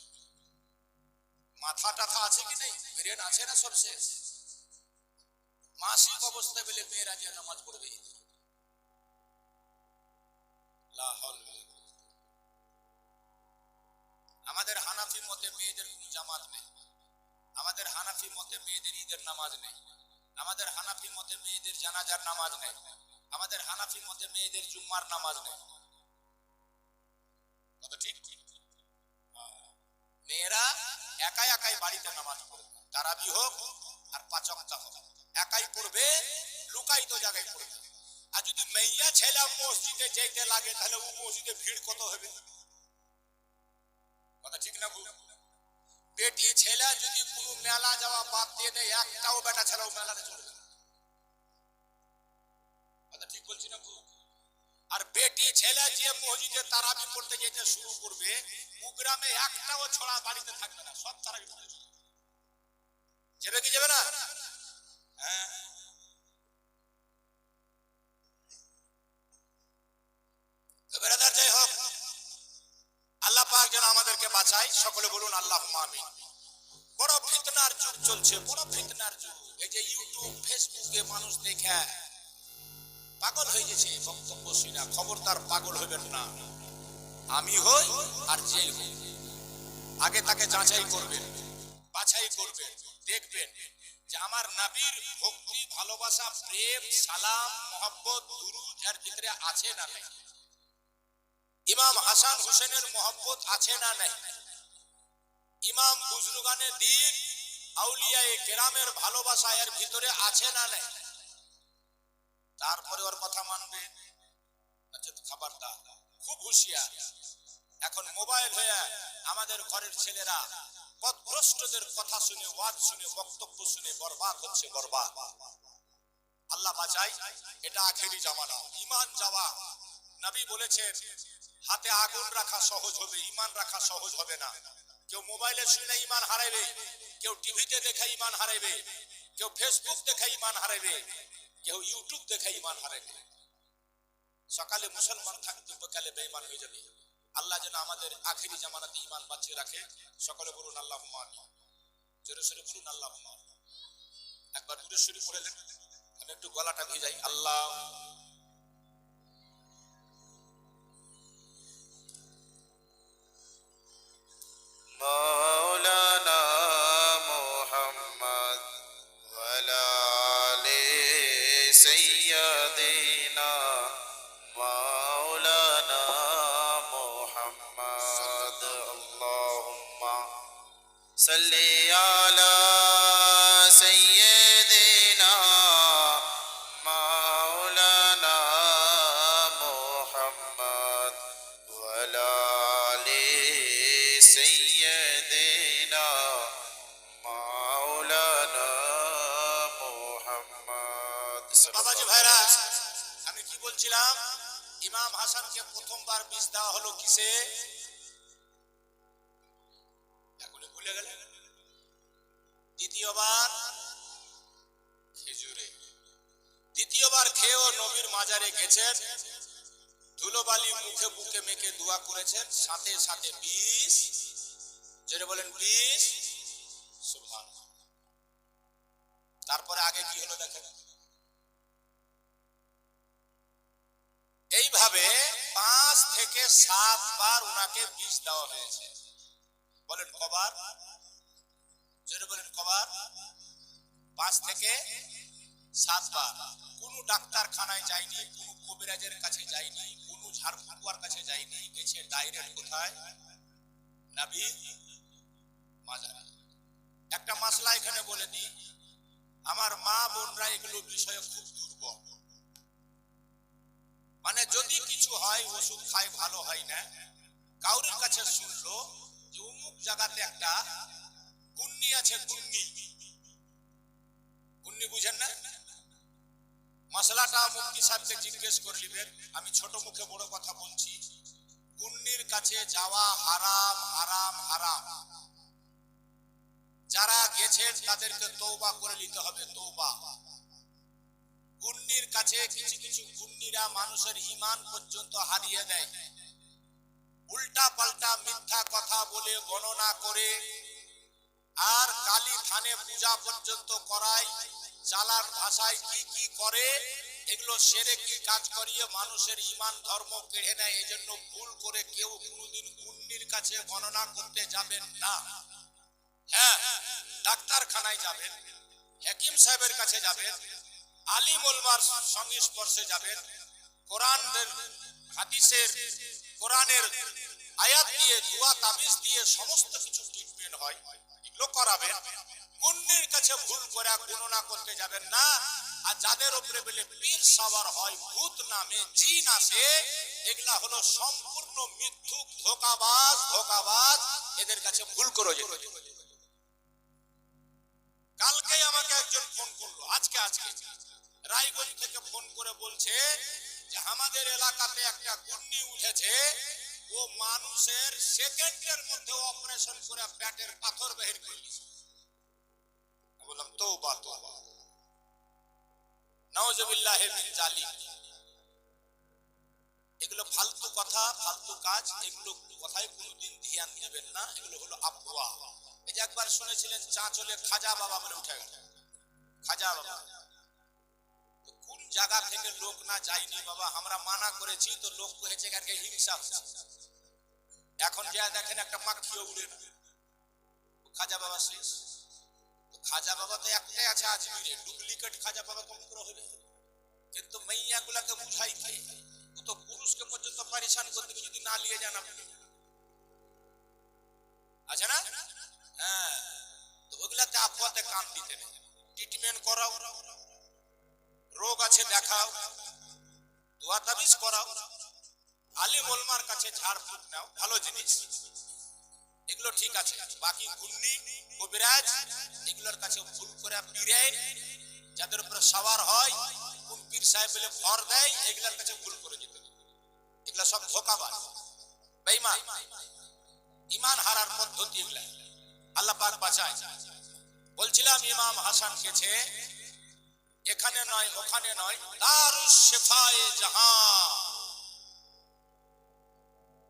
মাথা টাথা আছে কি নেই? ব্রেন আছে না সব শেষ? মাসিক অবস্থায় বলে মেয়েরা যে নামাজ পড়বে। আমাদের হানাফি মতে মেয়েদের কোনো জামাত নেই, আমাদের হানাফি মতে মেয়েদের ঈদের নামাজ নেই, আমাদের হানাফি মতে মেয়েদের জানাজার নামাজ নেই, আমাদের হানাফি মতে মেয়েদের জুম্মার নামাজ নেই। কত ঠিক? মেয়েরা একাই একাই বাড়িতে নামাজ পড়বে, তারাবি হোক আর পাঁচ ওয়াক্ত হোক, একাই পড়বে, লুকায়িত জায়গায় পড়বে। আর যদি মেইয়া ছেলে মসজিদে যেতে লাগে তাহলে ও মসজিদে ভিড় কত হবে? কথা ঠিক না? বেটি ছেলে যদি কোনো মেলা যাওয়া বাদ দিয়ে দেয়, একটাও বেটা ছেলেও মেলাতে চলবে। কথা ঠিক বলছি না? আর বেটি ছেলে যে মসজিদে তারাবি পড়তে যেতে শুরু করবে, ও গ্রামে একটাও ছড়া বাড়িতে থাকবে না, সব তারাবি পড়তে চলবে। যাবে কি যাবে না? হ্যাঁ। যাই হোক, আল্লাহ পাক যেন আমাদেরকে বাঁচায়, সকলে বলুন আল্লাহুম্মা আমিন। বড় ফিতনার যুগ চলছে, বড় ফিতনার যুগ। এই যে ইউটিউব ফেসবুকে মানুষ দেখে পাগল হয়ে গেছে বক্তব্য শুনা। খবরদার পাগল হবেন না। আমি হই আর যেই হই, আগে তাকে যাচাই করবেন, বাছাই করবেন, দেখবেন যে আমার নবীর ভক্তি, ভালোবাসা, প্রেম, সালাম, মহব্বত, দুরূদ এর ভিতরে আছে না নাই? ইমাম হাসান হোসেনের মহব্বত আছে না নাই? ইমাম বুজরুগানে দ্বীন আউলিয়ায়ে কেরামের ভালোবাসা এর ভিতরে আছে না নাই? তারপরে ওর কথা মানবে? আচ্ছা, খবরদার, খুব হুঁশিয়ার। এখন মোবাইল হয়ে আমাদের ঘরের ছেলেরা পথভ্রষ্টদের কথা শুনে, ওয়াজ শুনে, বক্তব্য শুনে বরবাদ হচ্ছে, বরবাদ। আল্লাহ বাঁচাই। এটা আখেরি জামানা, ঈমান যাওয়া। নবী বলেছেন হাতে আগুন রাখা সহজ হবে, ঈমান রাখা সহজ হবে না। কেউ মোবাইলে শুনে ঈমান হারাইবে, কেউ টিভিতে দেখে ঈমান হারাইবে, কেউ ফেসবুক দেখে ঈমান হারাইবে, কেউ ইউটিউব দেখে ঈমান হারাইবে। সকালে মুসলমান থাকবে, বিকালে বেঈমান হয়ে যাবে। আল্লাহ যেন আমাদের আখেরি জামানাতে ঈমান বাঁচিয়ে রাখে। সকলে বলুন আল্লাহুম্মা আমিন। জোরে সোরে বলুন আল্লাহুম্মা আমিন। একবার দূরে সরে পড়লেন, আমি একটু গলাটা ভিজাই। আল্লাহ মাওলানা মুহাম্মদ ওয়ালা আলি সাইয়্যিদিনা মাওলানা মুহাম্মদ। আল্লাহুম্মা সাল্লি আলা সাইয়্যিদিনা মাওলানা মুহাম্মদ ওয়ালা আলি সাইয়্যিদিনা মাওলানা মুহাম্মদ। বাবাজি ভাইরা, আমি কি বলছিলাম? ইমাম হাসানকে প্রথমবার বীজ দেওয়া হলো কিসে? এখনই ভুলে গেলেন। দ্বিতীয়বার খেজুরে। দ্বিতীয়বার খেয়েও নবীর মাজারে গেছেন, ধুলোবালি মুখে বুকে মেখে দোয়া করেছেন, সাথে সাথে বিষ। যেটা বলেন বিষ। সুবহানাল্লাহ। তারপরে আগে কি হলো দেখেন। এইভাবে 5 থেকে 7 বার উনাকে বিষ দেওয়া হয়েছে। বলেন কবার? যেটা বলেন কবার? 5 থেকে 7 বার। কোন ডাক্তারখানায় যায়নি, কোন কবিরাজের কাছে যায়নি, কোন ঝাড়ফুঁকুয়ার কাছে যায়নি, গেছে ডাইরেক্ট কোথায়? নবীর মাজারে। একটা মাসলা এখানে বলে দিই, আমার মা বোনরা এগুলো বিষয়ে খুব দুর্বল। মানে যদি কিছু হয়, ওষুধ খায় ভালো হয় না, কাউরির কাছে শুনলো যে অমুক জায়গাতে একটা গুন্নি আছে, গুন্নি। গুন্নি বুঝেন না? মশলাটা মুফতি সাহেবকে জিজ্ঞেস করে নিবেন, আমি ছোট মুখে বড় কথা বলছি। গুন্নির কাছে যাওয়া হারাম, হারাম, হারাম। যারা গেছেন তাদেরকে তওবা করে নিতে হবে, তওবা। গুন্নির কাছে কিছু কিছু গুন্নিরা মানুষের ঈমান পর্যন্ত হারিয়ে দেয়। উল্টা পাল্টা মিথ্যা কথা বলে গণনা করে আর কালী থানে পূজা পর্যন্ত করায়, চালার ভাষায় কি কি করে, এগুলো শিরকি কাজ করিয়ে মানুষের ঈমান ধর্ম কেড়ে নেয়। এজন্য ভুল করে কেউ কোনোদিন গুন্নির কাছে গণনা করতে যাবেন না। হ্যাঁ, ডাক্তারখানায় যাবেন, হাকিম সাহেবের কাছে যাবেন, আলিম ওলামার সংস্পর্শে যাবেন, কোরআনের হাদিসের কোরআনের আয়াত দিয়ে, দোয়া তাবিজ দিয়ে সমস্ত কিছু ট্রিটমেন্ট হয়, এগুলো করাবেন। গুন্নির কাছে ভুল করে গণনা করতে যাবেন না। আর যাদের উপরে বলে পীর সাওয়ার হয়, ভূত নামে জিন আসে, এগুলা হলো সম্পূর্ণ মিথ্যুক, ধোঁকাবাজ, ধোঁকাবাজ। এদের কাছে ভুল করে যেতে। কালকে আমাকে একজন ফোন করলো, আজকে রায়গঞ্জ থেকে ফোন করে বলছে যে আমাদের এলাকাতে একটা গুন্নি উঠেছে, ও মানুষের সেকেন্ডের মধ্যে অপারেশন করে পেটের পাথর বের করে দিয়েছে। বললাম তওবা, তওবা, নাউজুবিল্লাহি মিন জালিক। এগুলো ফালতু কথা, ফালতু কাজ, এগুলো কথায় কোনোদিন ধ্যান দিবেন না। এগুলো হলো আফওয়া। এই যে একবার শুনেছিলেন চাঁচলে খাজা বাবা বলে উঠে গেল, খাজা বাবা। কোন জায়গা থেকে লোক না যায়নি বাবা, আমরা মানা করেছি তো লোক করেছে, কারকে হিংসা। এখন যা দেখেন একটা পাখিও উড়ে না। খাজা বাবা শেষ। খাজা বাবা তো একটাই আছে আজমিরে, ডুপ্লিকেট খাজা বাবা কম করে হবে। কিন্তু মাইয়া গুলাকে বুঝাই কে? ও তো পুরুষকে পর্যন্ত পরেশান করতে যদি না নিয়ে যান আপনি, আছে না? হ্যাঁ, তো ওগুলাতে আফওয়াতে কান দিতে নেই। ট্রিটমেন্ট করাও, রোগ আছে দেখাও, দোয়া তাবিজ করাও, আলিম ওলামার কাছে ঝাড়ফুঁক নাও, ভালো জিনিস, এগুলো ঠিক আছে। বাকি গুন্নি কবিরাজ এগুলোর কাছে ভুল করে পীরেন যাদের উপরে সওয়ার হয়, কোন পীর সাহেব বলে ভর দেয়, এগুলোর কাছে ভুল করে যেতে। এগুলো সব ধোঁকাবাজ, বেঈমান, ঈমান হারার পদ্ধতি এগুলা। আল্লাহ পাক বাঁচায়। বলছিলাম ইমাম হাসান গেছে এখানে নয় ওখানে নয়, দারুস শিফায়ে জাহান,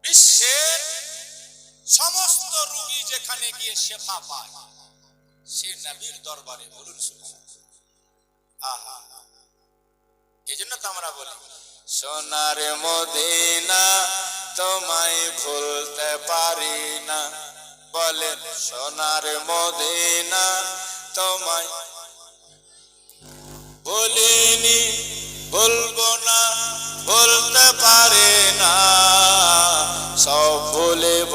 বিশ্বের সমস্ত রোগী যেখানে গিয়ে শেফা পায়, সে নবীর দরবারে। বলুন আহা, এজন্য তো আমরা বলি সোনার মদিনা তোমায় ভুলতে পারি না। বলেন সোনার মদিনা তোমায় বলিনি, বলবো না, বলতে পারে না। সব বলিব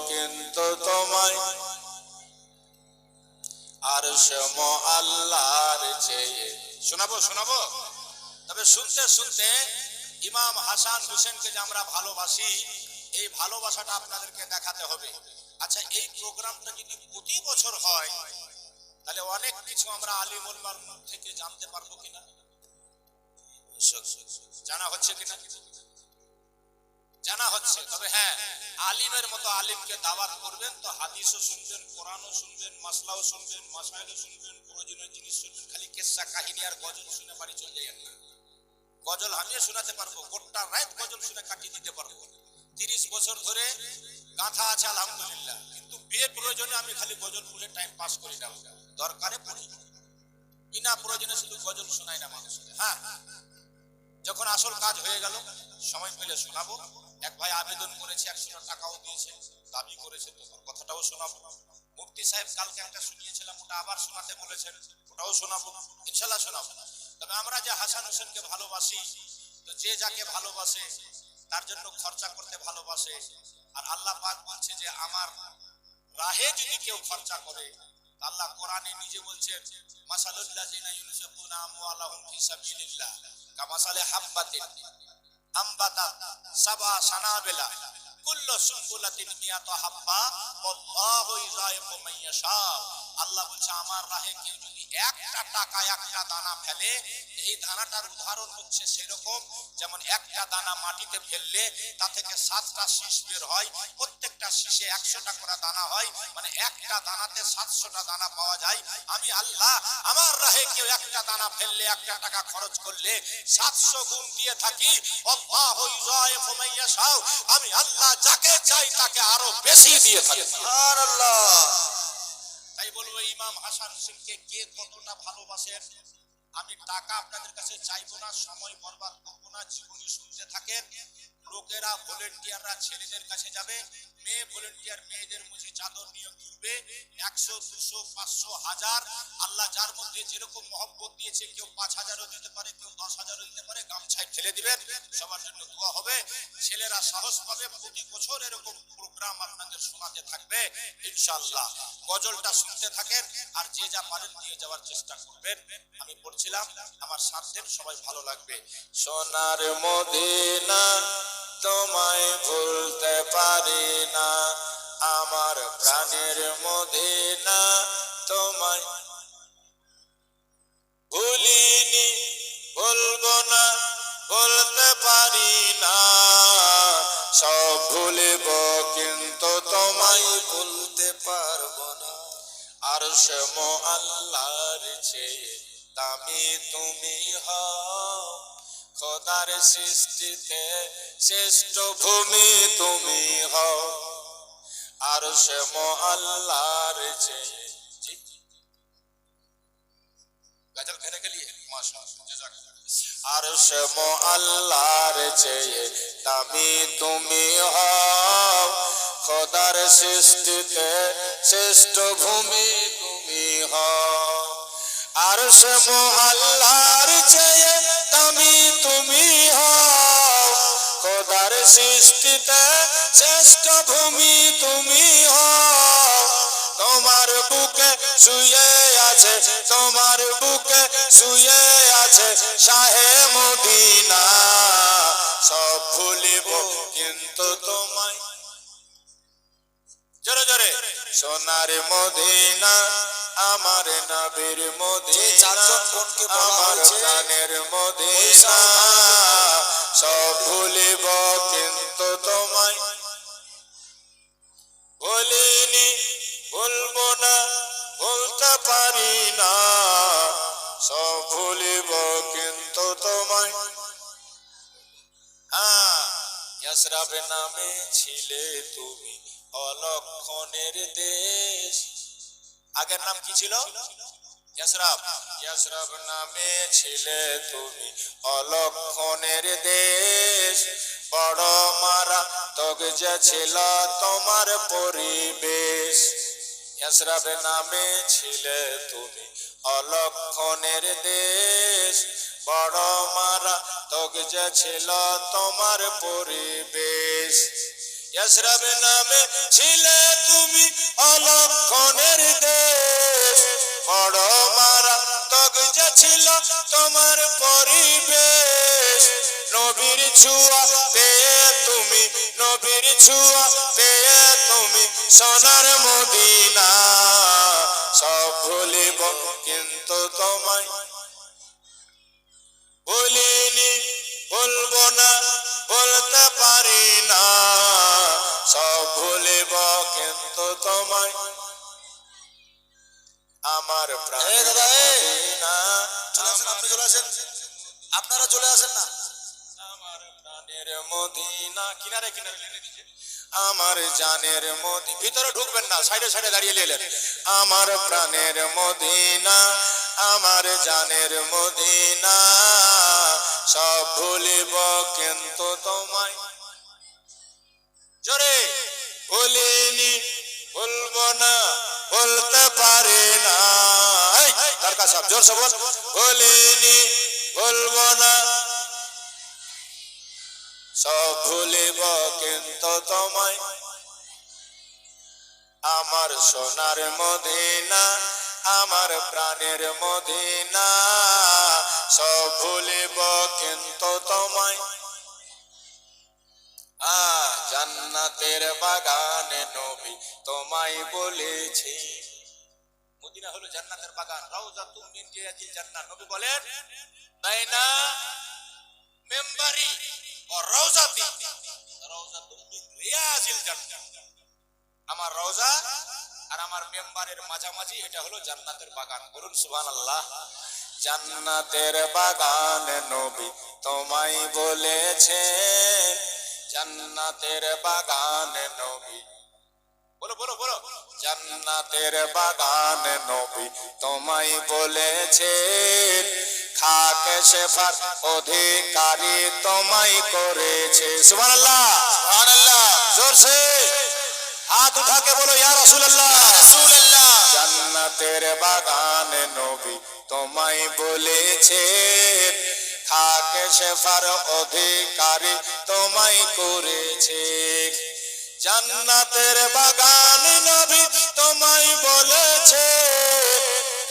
কিন্তু তোমায় আর সম আল্লাহর চেয়ে। শোনাবো শোনাবো, তবে শুনতে শুনতে ইমাম হাসান হোসেনকে যে আমরা ভালোবাসি, এই ভালোবাসাটা আপনাদেরকে দেখাতে হবে। আচ্ছা, এই প্রোগ্রামটা যদি প্রতি বছর হয় তাহলে অনেক কিছু আমরা আলিম ওলামার মুখ থেকে জানতে পারবো কিনা, জানা হচ্ছে কিনা? জানা হচ্ছে। তবে হ্যাঁ, আলিমের মতো আলিমকে দাওয়াত করবেন তো হাদিসও শুনবেন, কোরআনও শুনবেন, মাসলাও শুনবেন, মাসাইলও শুনবেন, প্রয়োজনীয় জিনিস শুনবেন। খালি কেসা কাহিনী আর গজল শুনে বাড়ি চলে যান না। গজল আমিও শোনাতে পারবো, গোটা রাত গজল শুনে কাটিয়ে দিতে পারবো। 30 বছর ধরে গাঁথা আছে আলহামদুলিল্লাহ, কিন্তু বেপ্রয়োজনে আমি খালি গজল বলে টাইম পাস করি না। দরকারে পড়ি, বিনা প্রয়োজনে শুধু গজল শোনাই না মানুষকে। হ্যাঁ, যখন আসল কাজ হয়ে গেল সময় পেলে শোনাবো। এক ভাই আবেদন করেছে, 100 টাকাও দিয়েছে, দাবি করেছে, তো কথাটাও শোনাবো। মুফতি সাহেব কালকে একটা শুনিয়েছিলাম, ওটা আবার শোনাতে বলেছেন, ওটাও শোনাবো, ইনশাআল্লাহ শোনাবো। তবে আমরা যে হাসান হোসেনকে ভালোবাসি, তো যে যাকে ভালোবাসে তার জন্য খরচা করতে ভালোবাসে। আর আল্লাহ পাক বলছে যে আমার রাহে যদি কেউ খরচা করে, আল্লাহ কোরআনে নিজে বলছেন মাসালুল্লাযিনা ইউনফিকুনা আমওয়ালাহুম ফি সাবিলিল্লাহ কামাসালি হাববাতিন আমবাতাত সাবা সানাবিলা কুল্লু সুনবুলাতিন মিয়াতু হাব্বা ওয়াল্লাহু ইযাইফু মান ইয়াশা আল্লাহ বলছে আমার রাহে কেউ যদি একটা টাকা একটা দানা ফেলে, এই দানাটার উদাহরণ হচ্ছে সেরকম যেমন একটা দানা মাটিতে ফেললে তা থেকে 7টা শীষ বের হয়, প্রত্যেকটা শীষে 100টা করে দানা হয়, মানে একটা দানাতে 700টা দানা পাওয়া যায়। আমি আল্লাহ আমার রাহে কেউ একটা দানা ফেললে, একটা টাকা খরচ করলে 700 গুণ দিয়ে থাকি। আল্লাহু ইউযাইফু মান ইয়াশা, আমি আল্লাহ যাকে চাই তাকে আরো বেশি দিয়ে থাকি। সুবহানাল্লাহ। তাই বলবো ইমাম হাসান হোসেনকে কে কতটা ভালোবাসেন। আমি টাকা আপনাদের কাছে চাইবো না, সময় বরবাদ করবো না, জীবনী শুনতে থাকেন। লোকেরা ভলেন্টিয়াররা ছেলেদের কাছে যাবে, মেয়ে ভলেন্টিয়ার মেয়েদের মুখে চাদর নিয়ে ঘুরবে, 100 200 500 1000 আল্লাহ যার মধ্যে যেরকম মহব্বত দিয়েছে, কেউ 5000ও দিতে পারে, কেউ 10,000ও দিতে পারে, গামছায় ফেলে দিবেন, সবার জন্য দোয়া হবে। ছেলেরা সাহস পাবে, প্রতি বছর এরকম প্রোগ্রাম আপনাদের শোনাতে থাকবে ইনশাআল্লাহ। গজলটা শুনতে থাকেন আর যে যা পারেন দিয়ে যাওয়ার চেষ্টা করবেন। আমি পড়ছিলাম, আমার সাথে সবাই ভালো লাগবে। সোনার মদিনা তোমায় ভুলতে পারি না, আমার প্রাণের মদিনা তোমায় ভুলিনি, ভুলবো না, ভুলতে পারি না, সব ভুলিব কিন্তু তোমায় ভুলতে পারবো না। আরশে আল্লাহর চেয়ে দামি তুমি হও, খোদার সৃষ্টিতে শ্রেষ্ঠ ভূমি তুমি হও। আরশে আল্লাহর চেয়ে গজল कहने के लिए माशाअल्लाह जज़ाकल्लाह। আরশে আল্লাহর চেয়ে দামি তুমি হও, খোদার সৃষ্টিতে শ্রেষ্ঠ ভূমি তুমি হও। আরশে আল্লাহর চেয়ে দামি তুমি হও, খোদার সৃষ্টিতে শ্রেষ্ঠ ভূমি তুমি হও। তোমার বুকে শুয়ে আছে, তোমার বুকে শুয়ে আছে শাহে মদিনা, সব ভুলিব কিন্তু তোমায়। জোরে জোরে সোনার মদিনা আমার নবীর মদিনা, আমার প্রাণের মদিনা, সব ভুলিব কিন্তু তোমায় ভুলিনি, ভুলবো না, ভুলতে পারি না, সব ভুলিব কিন্তু তোমায়। ইয়াসরাব নামে ছিলে তুমি অলক্ষণের দেশ। আগের নাম কি ছিল? ইয়াসরাব। ইয়াসরাব নামে ছিলে তুমি অলক্ষণের দেশ, বড় মারাত্মক যে ছিল তোমার পরিবেশ। ইয়াসরাব নামে ছিলে তুমি অলক্ষণের দেশ, বড় মারাত্মক যে ছিল তোমার পরিবেশ। ইয়াসরাব নামে ছিলে তুমি অলক্ষণের দেশ, বড় মারাত্মক যে ছিল তোমার পরিবেশ। নবীর ছোঁয়া পেয়ে তুমি, নবীর ছোঁয়া পেয়ে তুমি সোনার মদিনা, সব ভুলিব কিন্তু তোমায় ভুলিনি, ভুলবো না, বলতে পারি না, সব ভুলিব কিন্তু তোমায়। আমার প্রাণের মদিনা, আপনি চলে আসেন, আপনারা চলে আসেন না। আমার প্রাণের মদিনা, কিনারে কিনারে লেনে দিচ্ছে। আমার জানের মদিনা, ভিতরে ঢুকবেন না, সাইডে সাইডে দাঁড়িয়ে নিলেন। আমার প্রাণের মদিনা, আমার জানের মদিনা, সব ভুলিব কিন্তু তোমায় জোরে ভুলিনি, ভুলবো না, বলতে পারি না। দরকার সব জোর সে বল। ভুলিনি, ভুলবো না, সব ভুলিব কিন্তু তোমায়। আমার সোনার মদিনা, আমার প্রাণের মদিনা, সব ভুলিব কিন্তু তোমায়। জান্নাতের বাগানে নবী তোমায় বলেছি, মদিনা হলো জান্নাতের বাগান, রাউযাতুম মিন রিয়াজিল জান্নাহ। নবী বলেন বাইনা মিম্বারি ও রাউযাতি রাউযাতুম মিন রিয়াজিল জান্নাহ। আমার রওজা আর আমার মেম্বারের মাঝামাঝি এটা হলো জান্নাতের বাগান। বলুন সুবহানাল্লাহ। জান্নাতের বাগান নবী তোমায় বলেছেন, জান্নাতের বাগান নবী, বলো বলো বলো, জান্নাতের বাগান নবী তোমায় বলেছেন, খাকে শেফার অধিকারী তোমায় করেছে। সুবহানাল্লাহ সুবহানাল্লাহ, জোরসে হাত উঠাকে বলো ইয়া রাসূলুল্লাহ রাসূলুল্লাহ। জান্নাতের বাগান নবী তোমায় বলেছেন, খাকে শেফার অধিকারী তোমায় করেছে। জান্নাতের বাগান নবী তোমায় বলেছে,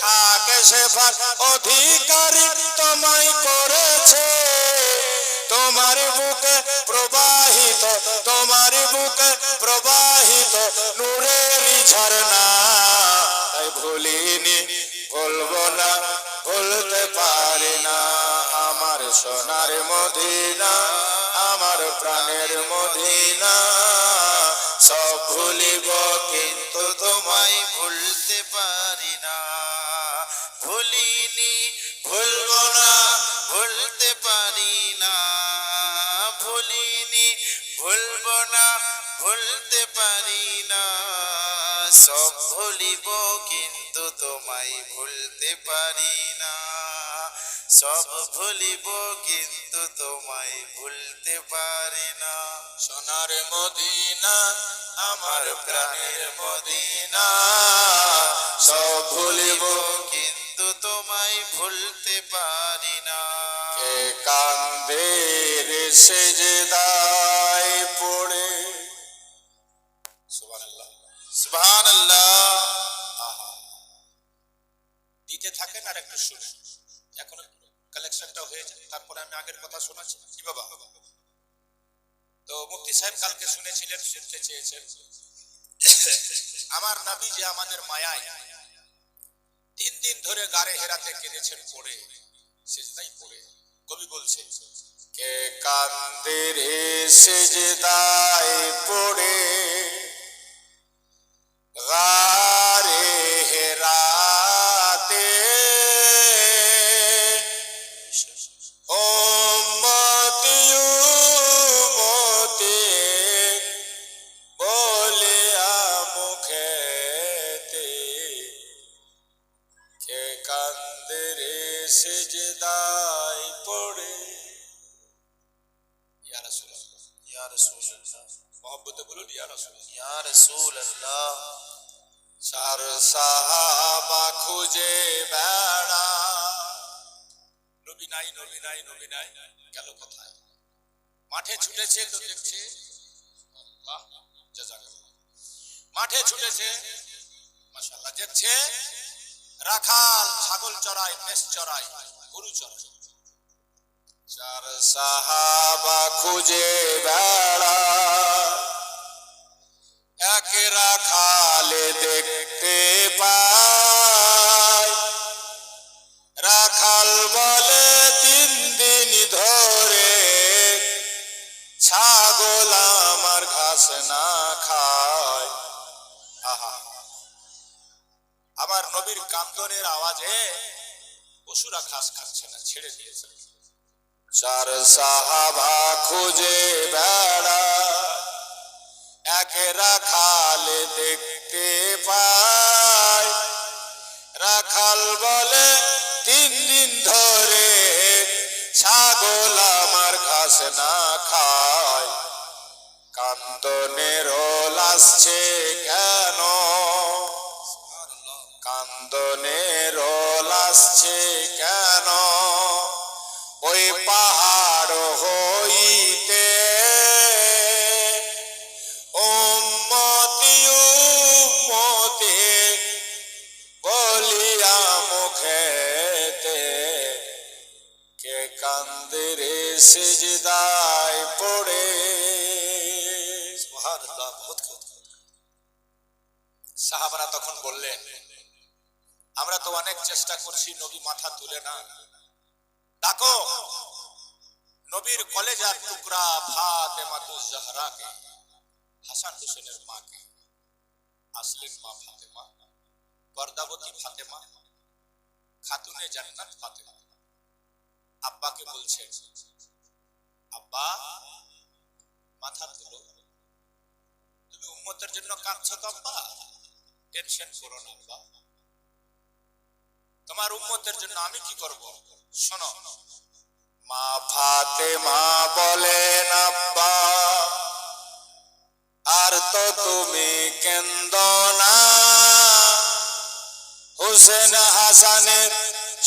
খাকে শেফার অধিকারী তোমায় করেছে। তোমার বুকে প্রবাহিত, তোমার বুকে প্রবাহিত নূরের ঝরনা, তাই ভুলিনি ভুলবো না ভুলতে পারি না। আমার সোনার মদিনা, আমার প্রাণের মদিনা, সব ভুলিব কিন্তু তোমায় ভুলতে পারি না। ভুলিনি ভুলবো না ভুলতে পারি না, ভুলিনি ভুলবো না ভুলতে পারি না। সব ভুলিব কিন্তু তোমায় ভুলতে পারি না, সব ভুলিব কিন্তু তোমায় ভুলতে পারি না। সোনার মদিনা, আমার প্রাণের মদিনা, সব ভুলিব কিন্তু তোমায় ভুলতে পারি না। কে কান্দে রে সেজদায় পড়ে, সুবহানাল্লাহ সুবহানাল্লাহ। আহা, দিতে থাকেন আর একটু শুনে, এখন কালেকশনটা হয়ে যায়, তারপরে আমি আগের কথা শোনাচ্ছি। কি বাবা? তো মুফতি সাহেব কালকে শুনেছিলেন, শুনতে চেয়েছেন, আমার নবী যে আমাদের মায়ায় 3 দিন ধরে গারে হেরাতে কেঁদেছেন পড়ে, সিজদায় পড়ে। কবি বলছে কে কান্দে রে সিজদায় পড়ে, গারে হেরাতে উম্মতি উম্মতি বলিয়া মুখেতে, কে কান্দে রে সিজদায় পড়ে। ইয়া রাসূলুল্লাহ, ইয়া রাসূলুল্লাহ, মহব্বতে বলুন ইয়া রাসূলুল্লাহ, ইয়া রাসূলুল্লাহ। চার সাহাবা খুঁজে বেড়া, নবী নাই নবী নাই নবী নাই, গেল কোথায়? মাঠে ছুটেছে তো দেখছে, আল্লাহ জাযাকাল্লাহ, মাঠে ছুটেছে মাশাআল্লাহ, দেখছে রাখাল ছাগল চড়ায়, মেষ চড়ায়, গরু চড়ায়। চার সাহাবা খুঁজে বেড়া, এক রাখালে দেখতে পায়, রাখাল বলে 3 দিন ধরে ছাগল আমার ঘাস না খায়। আহা, আমার নবীর কান্দনের আওয়াজে পশুরা ঘাস খাচ্ছে না, ছেড়ে দিয়েছে। চার সাহাবা খুঁজে বেড়া, এক রাখালে দেখতে পায়, রাখাল বলে 3 দিন ধরে ছাগল আমার ঘাস না খায়। কান্দনের রোল আসছে কেন, কান্দনের রোল আসছে কেন, ওই পাহাড় হইতে উম্মতি উম্মতি বলিয়া মুখেতে, কে কান্দে রে সিজদায় পড়ে। সুবহানাল্লাহ। সাহাবারা তখন বললেন আমরা তো অনেক চেষ্টা করছি, নবী মাথা তুলে না। ডাকো নবীর কলেজার টুকরা ফাতেমাতুজ জাহরাকে, হাসান হোসেনের মাকে। আসলেন মা ফাতেমা, পর্দাবতী ফাতেমা, খাতুনে জান্নাত ফাতেমা। আব্বাকে বলছে, আব্বা মাথা তুলো, তুমি উম্মতের জন্য কাঁদছো তো আব্বা, টেনশন করো না আব্বা, তোমার উম্মতের জন্য আমি কি করব শোনো। মা ফাতেমা বলেন, আব্বা আর তো তুমি কেন্দো না, হোসেন হাসানের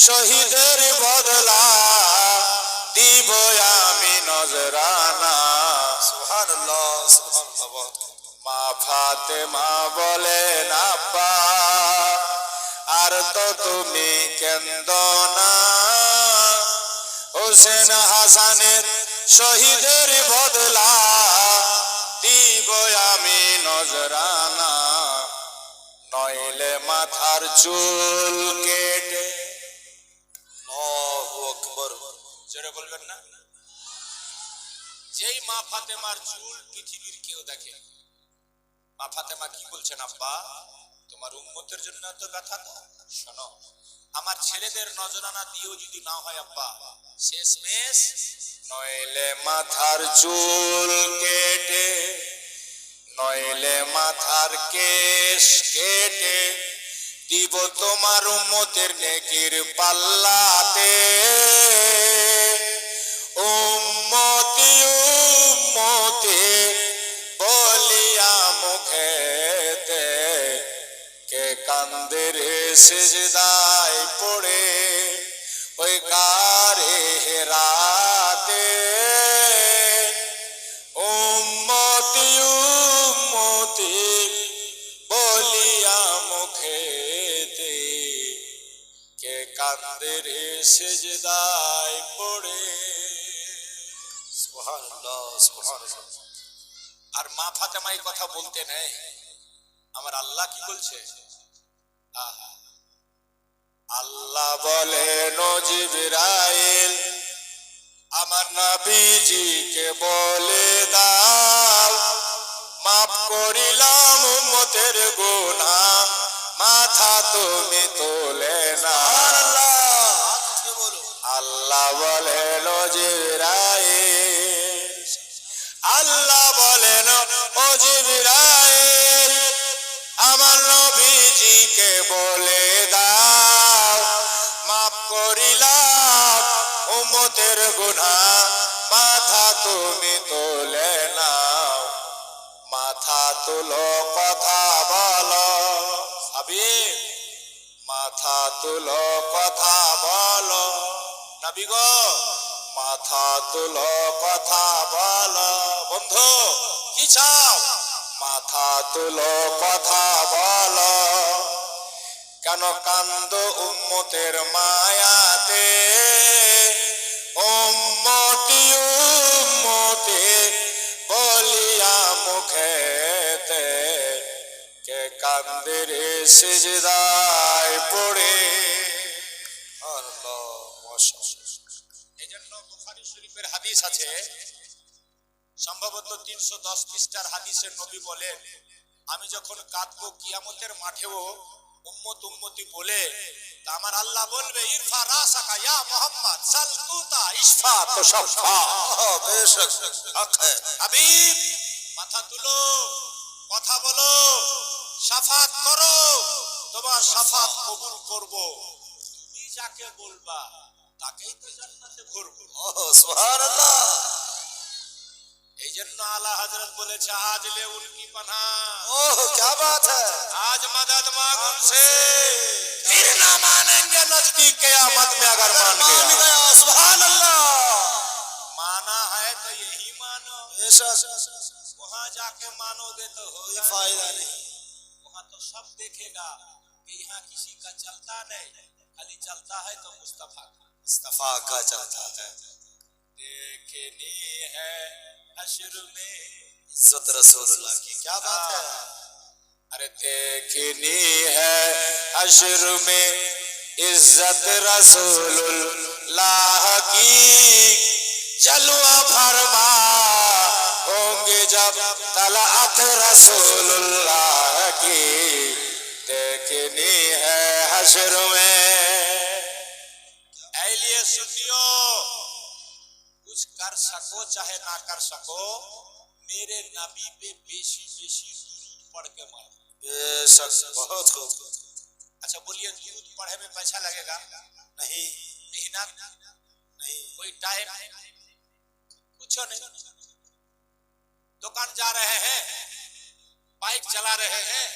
শহীদের বদলা দিব আমি নজরানা। সুবহানাল্লাহ, সুবহানাল্লাহ। মা ফাতেমা বলেন, আব্বা আর তো তুমি কেন্দো না, হোসেন হাসানের শহীদের বদলা দিব আমি নজরানা, নইলে মাথার চুল কেটে। আল্লাহু আকবার। জোরে বলবেন না? যেই মা ফাতেমার চুল পৃথিবীর কেউ দেখে, মা ফাতেমা কি বলছেন, আব্বা তোমার উম্মতের জন্য এত ব্যথা? শোনো, আমার ছেলেদের নজরানা দিয়েও যদি না হয় আব্বা, শেষমেশ নইলে মাথার চুল কেটে, নইলে মাথার কেশ কেটে দিব তোমার উম্মতের নেকির পাল্লাতে। উম্মতি উম্মতি বলিয়া মুখেতে, কে কান্দে রে সিজদায় পড়ে ওই গারে হেরাতে। উম্মতি উম্মতি বলিয়া মুখেতে, কে কান্দে রে সিজদায় পড়ে। সুবহানাল্লাহ, সুবহানাল্লাহ। আর মা ফাতেমা এই কথা বলতে নেই, আমার আল্লাহ কি বলছে? আহা, আল্লাহ বলেন ও জিবরাইল আমার নবীজিকে বলে দাও, মাফ করিলাম উম্মতের গুনাহ, মাথা তুমি তোলে না। আল্লাহ বলেন ও জিবরাইল, আল্লাহ বলেন ও জিবরাইল আমার নবীজিকে বলে দাও, মাফ করিলাম উম্মতের গুনাহ, মাথা তুমি তোলে নাও। মাথা তুলো কথা বলো হাবিব, মাথা তুলো কথা বলো নবী গো, মাথা তুলো কথা বলো। বন্ধু কি চাও? মাথা তুলো কথা বলো, কেন কান্দো উম্মতের মায়াতে? উম্মতি উম্মতি বলিয়া মুখেতে, কে কান্দে রে সিজদায় পড়ে। আল্লাহ, মাশাআল্লাহ। এজন্য বুখারী শরীফের হাদিস আছে, সম্ভবত 310 পৃষ্ঠার হাদিসে নবী বলেন, আমি যখন কাঁদবো কিয়ামতের মাঠেও উম্মত উম্মতি বলে, তা আমার আল্লাহ বলবে, ইরফা রাসাকা ইয়া মুহাম্মদ সাল তুতা ইশফা তুশফা। বেশক হক है। হাবিব মাথা তুলো, কথা বলো, শাফাত করো, তোমার শাফাত কবুল করব। তুমি যাকে বলবা তাকেই তো জান্নাতে ভরবো। সুবহানাল্লাহ। এই জন্য আলা হযরত বলেছে, আজ লে উনকি পানা, ओह क्या बात है। आज मदद मांग उनसे, फिर ना मानेंगे नजदीक क़यामत में अगर मान गया। सुबहानल्लाह। माना है तो यही मानो, बेशक वहाँ जाके मानोगे तो कोई होगा फायदा नहीं। वहाँ तो सब देखेगा कि यहाँ किसी का चलता नहीं, खाली चलता है तो मुस्तफा का। मुस्तफा का चलता है। देखनी है हश्र में इज्जत रसूलुल्लाह की, क्या बात है। আর अरे देखनी है हश्र में इज्जत रसूलुल्लाह की, जलवा फरमा होंगे जब तलअत रसूलुल्लाह की, देखनी है हश्र में। ऐलिए सुनियो, कुछ कर सको चाहे ना कर सको, मेरे नबी पे बेशी बेशी दुरूद पढ़ के मारो। बेशक बहुत खूब। अच्छा बोलिए, दुरूद पढ़े में पैसा लगेगा? नहीं, मेहनत नहीं, कोई टाइम कुछ नहीं। दुकान जा रहे हैं, बाइक चला रहे हैं,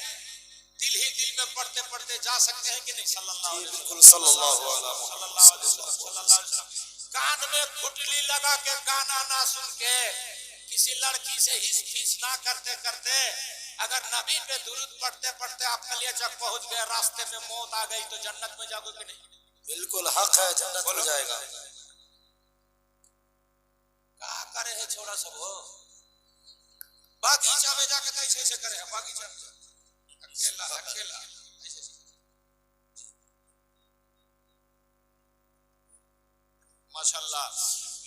दिल ही दिल में पढ़ते पढ़ते जा सकते हैं कि नहीं? सल्लल्लाहु अलैहि बिल्कुल वसल्लम, सल्लल्लाहु अलैहि सल्लल्लाहु अलैहि वसल्लम। कान में फुटली लगा के गाना ना सुन के, किसी लड़की से हिस फीस ना करते करते, अगर नबी पे दुरूद पढ़ते पढ़ते आप कलियाचक पहुंच गए, रास्ते में मौत आ गई, तो जन्नत में जाओगे कि नहीं? बिल्कुल हक है, जन्नत हो जाएगा। क्या करे है छोड़ा सब हो? बागीचा में जाके कैसे ऐसे करे है? बागीचा में अकेला अकेला ऐसे। माशाल्लाह,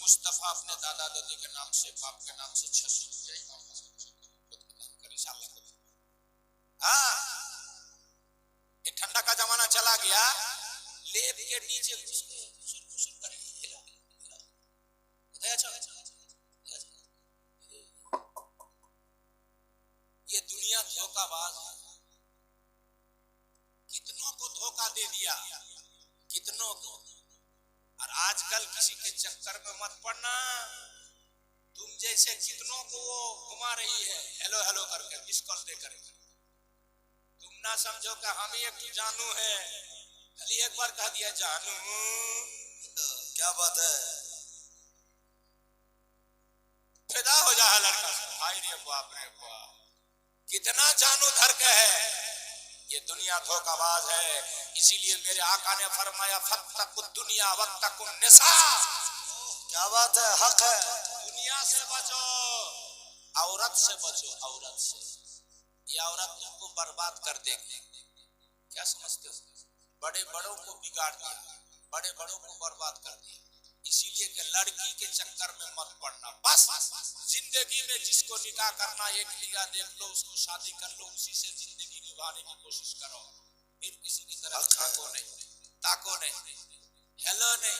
मुस्तफा अपने दादा दादी के नाम से, बाप के नाम से 600 रुपया इमाम हसन करे इंशाअल्लाह। हाँ, ये ठंडा का जमाना चला गया, लेप के नीचे घुस के खुशर करे। ये दुनिया धोखाबाज है, कितनों को धोखा दे दिया, कितनों को। और आजकल किसी के चक्कर में मत पड़ना, तुम जैसे कितनों को वो घुमा रही है हेलो हेलो करके, मिस कॉल दे करके। तुम ना समझो कि हम ही एक जानू है, खाली एक बार कह दिया जानू, क्या बात है, फिदा हो जा लड़का। भाई रे बाप रे बाप, कितना जानू धर के है। ये दुनिया धोखाबाज है, इसीलिए मेरे आका ने फरमाया फत्तकुद दुनिया वत्तकुन निसा। क्या बात है, हक है। दुनिया से बचो, औरत से बचो, औरत से। ये औरत तुमको बर्बाद कर देगी। क्या समझते हो? बड़े बड़ों को बिगाड़ दिया, बड़े बड़ों को बर्बाद कर दिया। इसीलिए कि लड़की के चक्कर में मत पड़ना। बस जिंदगी में जिसको निकाह करना, एक निगाह देख लो, उसको शादी कर लो, उसी से जिंदगी निभाने की कोशिश करो। फिर किसी की तरफ ताको नहीं, ताको नहीं, हेलो नहीं,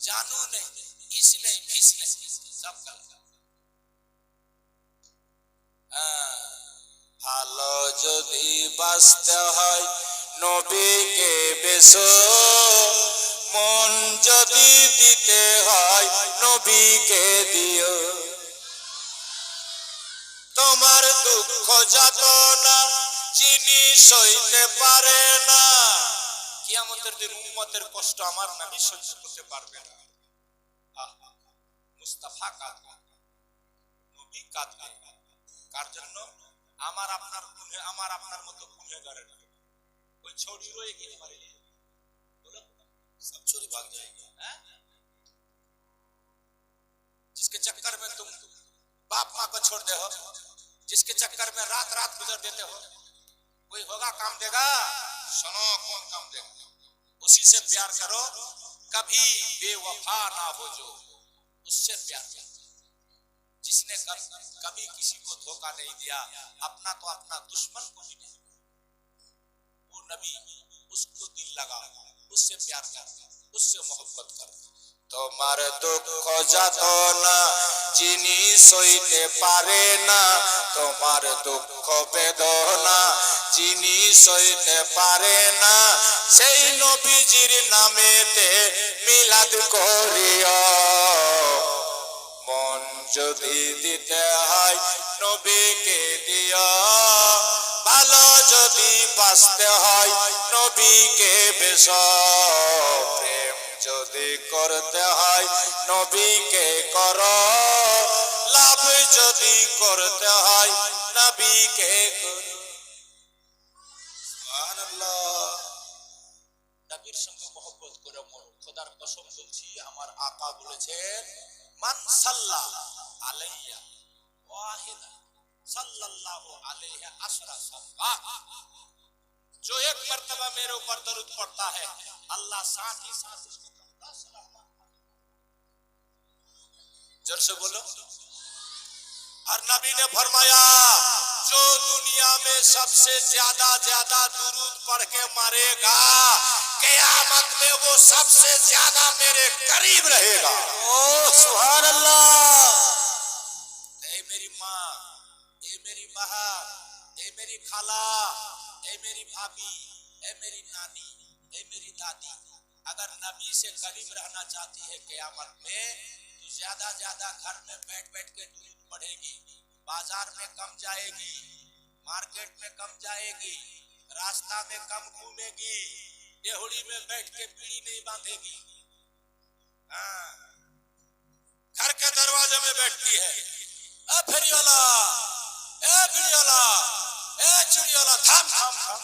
जानू नहीं, इस नहीं, इस नहीं, सब कर। ভালো যদি বাঁচতে হয় নবীকে বেশো, মন যদি দিতে হয় নবীকে দিও। তোমার দুঃখ যাতনা যিনি সইতে পারে না, কিয়ামতের দিন উম্মতের কষ্ট আমার নবী সহ্য করতে পারবে না। মুস্তাফা কাঁদবে, নবী কাঁদবে, কার জন্য? আমার আপনার গুণে, আমার আপনার মতো গুনেগারের। कोई छोड़ी रोएगी हमारे लिए? बोलो, सब छोड़ी भाग जाएगी। जिसके चक्कर में तुम बाप माँ को छोड़ दे हो, जिसके चक्कर में रात रात गुजर देते हो, कोई होगा काम देगा? सुनो, कौन काम देगा? उसी से प्यार करो, कभी बेवफा ना हो जो, उससे प्यार करो। जिसने कभी किसी को धोखा नहीं दिया, अपना तो अपना दुश्मन को भी नहीं, वो नबी, उसको दिल लगा, उससे प्यार कर, उससे मोहब्बत कर। তোমার দুঃখ যাতনা যিনি সইতে পারে না, তোমার দুঃখ বেদনা যিনি সইতে পারে না, সেই নবীজির নামেতে মিলাদ করিও। মন যদি দিতে হয় নবীকে দিও, ভালো যদি বাঁচতে হয় নবীকে বেশো, প্রেম যদি করতে হয় নবীকে করো, লাভ যদি করতে হয় নবীকে করো। সুবহানাল্লাহ। নবীর সঙ্গে মহব্বত করে মরো। খোদার কসম বলছি, আমার আকা বলেছেন মান সাল্লা আলাইয়া ওয়াহিদা सल्लल्लाहु अलैहि वसल्लम। जो एक मर्तबा मेरे ऊपर दरूद पढ़ता है, अल्लाह साथ ही साथ उसको कहता है सलाम। जोर से बोलो। और नबी ने फरमाया, जो दुनिया में सबसे ज्यादा दुरूद पढ़ के मरेगा, क़यामत में वो सबसे ज्यादा मेरे करीब रहेगा। ओह सुभान अल्लाह। ए मेरी माँ, ए मेरी बहन, ए मेरी खाला, ए मेरी भाभी, ए मेरी नानी, ए मेरी दादी, अगर नबी से करीब रहना चाहती है क़यामत में, तो ज्यादा घर में बैठ के दुरूद पढ़ेगी, बाजार में कम जाएगी, मार्केट में कम जाएगी, रास्ता में कम घूमेगी, देहड़ी में बैठ के बीड़ी नहीं बांधेगी, घर के दरवाजे में बैठती है, ए फेरीवाला, ए बीड़ीवाला, ए चूड़ीवाला, थाम थाम थाम,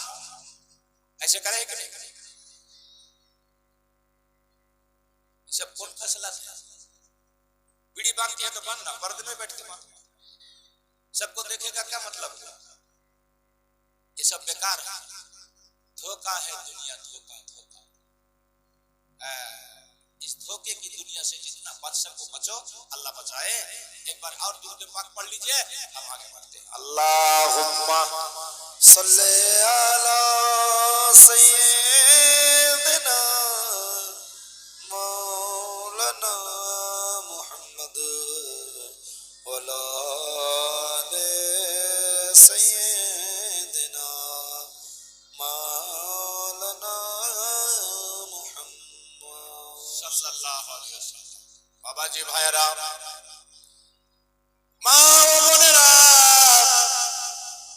ऐसे करे कि नहीं? सब कौन फैसला था? बीड़ी बांधती है तो बांधना, पर्दे में बैठ के बांध, सबको देखेगा क्या मतलब? ये सब बेकार है, धोखा है दुनिया, धोखा। इस धोखे की दुनिया से जितना बच सको बचो, अल्लाह बचाए। एक बार और दुरूद पाक पढ़ लीजिए, हम आगे बढ़ते हैं। अल्लाहुम्मा सल्ले अला सय्यिदिना मौलाना मुहम्मद वला आले सय्यिदिना मौलाना मुहम्मद सल्लल्लाहु अलैहि वसल्लम। बाबा जी भाईरा, মা ও বোনেরা,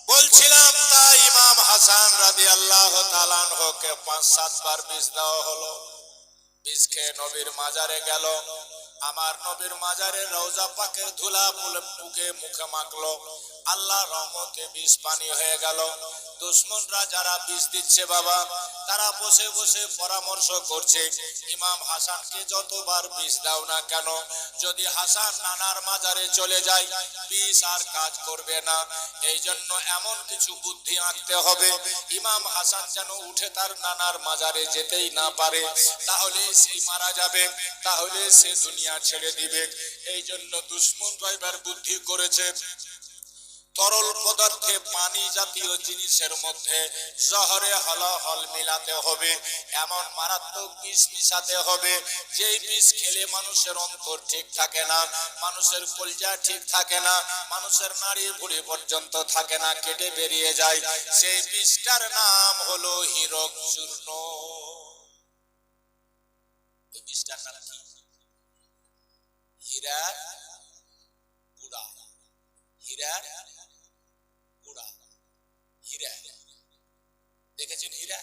বলছিলাম তা ইমাম হাসান রাদিয়াল্লাহু তাআলা আনহুকে ৫-৭ বার বিষ দেওয়া হলো। বিষ খেয়ে নবীর মাজারে গেল, আমার নবীর মাজারে রওজা পাকের ধুলা বুকে মুখে মাখলো, আল্লাহর রহমতে বিষ পানি হয়ে গেল। দুশমনরা যারা বিষ দিচ্ছে বাবা, তারা বসে বসে পরামর্শ করছে, ইমাম হাসানকে যতবার বিষ দাও না কেন, যদি হাসান নানার মাজারে চলে যায় বিষ আর কাজ করবে না। এই জন্য এমন কিছু বুদ্ধি আঁকতে হবে, ইমাম হাসান যেন উঠে তার নানার মাজারে যেতেই না পারে, তাহলে সে মারা যাবে, তাহলে সে দুনিয়া ছেড়ে দিবে। এই জন্য দুশমনরা এবার বুদ্ধি করেছে, তরল পদার্থে পানি জাতীয় জিনিসের মধ্যে জহরে হলাহল মিলাতে হবে, এমন মারাত্মক বিষ মিশাতে হবে যেই বিষ খেলে মানুষের অন্তর ঠিক থাকে না, মানুষের কলজা ঠিক থাকে না, মানুষের নাড়ি ভুঁড়ি পর্যন্ত থাকে না, কেটে বেরিয়ে যায়। সেই বিষটার নাম হলো হীরক চূর্ণ। এই বিষটার নাম কি? হীরার গুড়া। হীরার গুড়া, হীরা। দেখেছেন হীরা?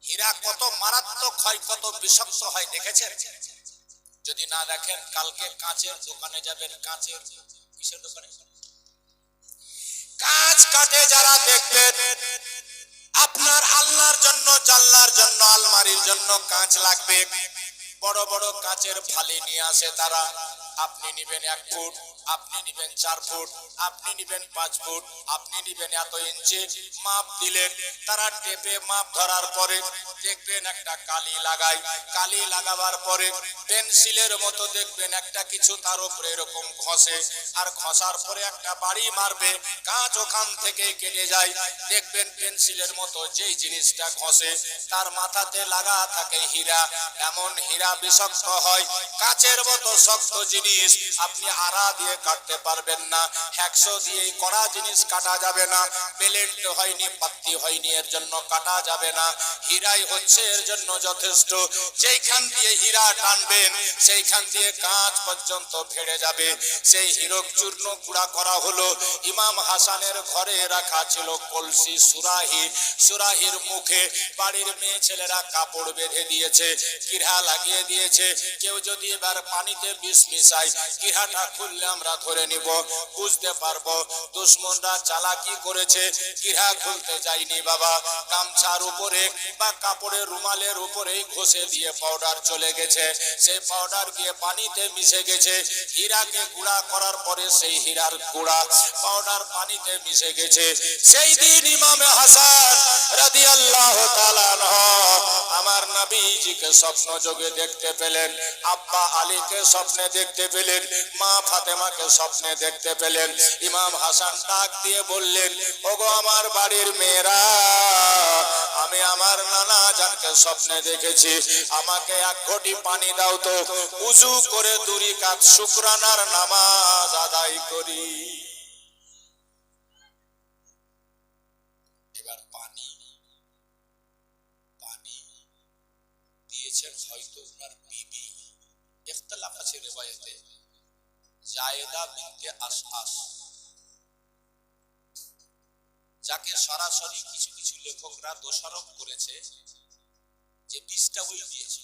হীরা কত মারাত্মক হয়, কত বিষাক্ত হয় দেখেছেন? যদি না দেখেন, কালকে কাঁচের দোকানে যাবেন, কাঁচের কিসের দোকানে? কাঁচ কাটে যারা দেখবেন, আপনার আল্লাহর জন্য, জাল্লার জন্য, আলমারির জন্য কাঁচ লাগবে, বড় বড় কাঁচের ফালি নিয়ে আসে তারা। আপনি নিবেন 1 ফুট, আপনি নিবেন 4 ফুট, আপনি নিবেন 5 ফুট, আপনি নিবেন এত ইঞ্চি, মাপ দিলেন। তারা টেপে মাপ ধরার পরে দেখবেন একটা কালি লাগায়, কালি লাগাবার পরে পেন্সিলের মতো দেখবেন একটা কিছু তার উপরে এরকম ঘষে, আর ঘষার পরে একটা বাড়ি মারবে, কাঁচ ওখান থেকে কেটে যায়। দেখবেন পেন্সিলের মতো যেই জিনিসটা ঘষে তার মাথাতে লাগা থাকে হীরা। এমন হীরা বিষাক্ত হয়, কাঁচের মতো শক্ত জিনিস আপনি আড়া দিয়ে কাটতে পারবেন না, হ্যাকশো দিয়ে কড়া জিনিস কাটা যাবে না, প্লেট হয়নি, পাত্তি হয়নি, এর জন্য কাটা যাবে না। হীরাই হচ্ছে এর জন্য যথেষ্ট। যেইখান দিয়ে হীরা টানবেন সেইখান দিয়ে কাঁচ পর্যন্ত ফেড়ে যাবে। সেই হীরক চূর্ণ গুঁড়া করা হলো। ইমাম হাসানের ঘরে রাখা ছিল কলসি সুরাহি, সুরাহির মুখে বাড়ির মেয়ে ছেলেরা কাপড় বেঁধে দিয়েছে, কিরহা লাগিয়ে দিয়েছে। কেউ যদি এবার পানিতে বিষ মিশায়, কিরহাটা খুললাম আমরা ধরে নিব, বুঝতে পারবো দুশমনরা চালাকি করেছে। গিরা খুলতে যায়নি বাবা, গামছার উপরে বা কাপড়ের রুমালের উপরেই ঘষে দিয়ে পাউডার চলে গেছে। সেই পাউডার গিয়ে পানিতে মিশে গেছে। হীরাকে গুঁড়া করার পরে সেই হীরার গুঁড়া পাউডার পানিতে মিশে গেছে। সেই দিন ইমামে হাসান রাদিয়াল্লাহু তাআলা আনহু আমার নবীজিকে স্বপ্ন যোগে দেখতে পেলেন, আব্বা আলীকে স্বপ্নে দেখতে পেলেন, মা ফাতেমাকে স্বপ্নে দেখতে পেলেন। ইমাম হাসান ডাক দিয়ে বললেন, ওগো আমার বাড়ির মেয়েরা, আমি আমার নানা জানকে স্বপ্নে দেখেছি, আমাকে এক ঘটি পানি দাও তো, উযু করে 2 রাকাত শুকরানার নামাজ আদায় করি। এবার পানি দিয়েছেন হয়তো ওনার বিবি, ইখতিলাফ আছে রিওয়ায়াতে, জায়েদা বিনতে আশআস, যাকে সরাসরি কিছু কিছু লেখকরা দোষারোপ করেছে যে বিষটা ওই দিয়েছে,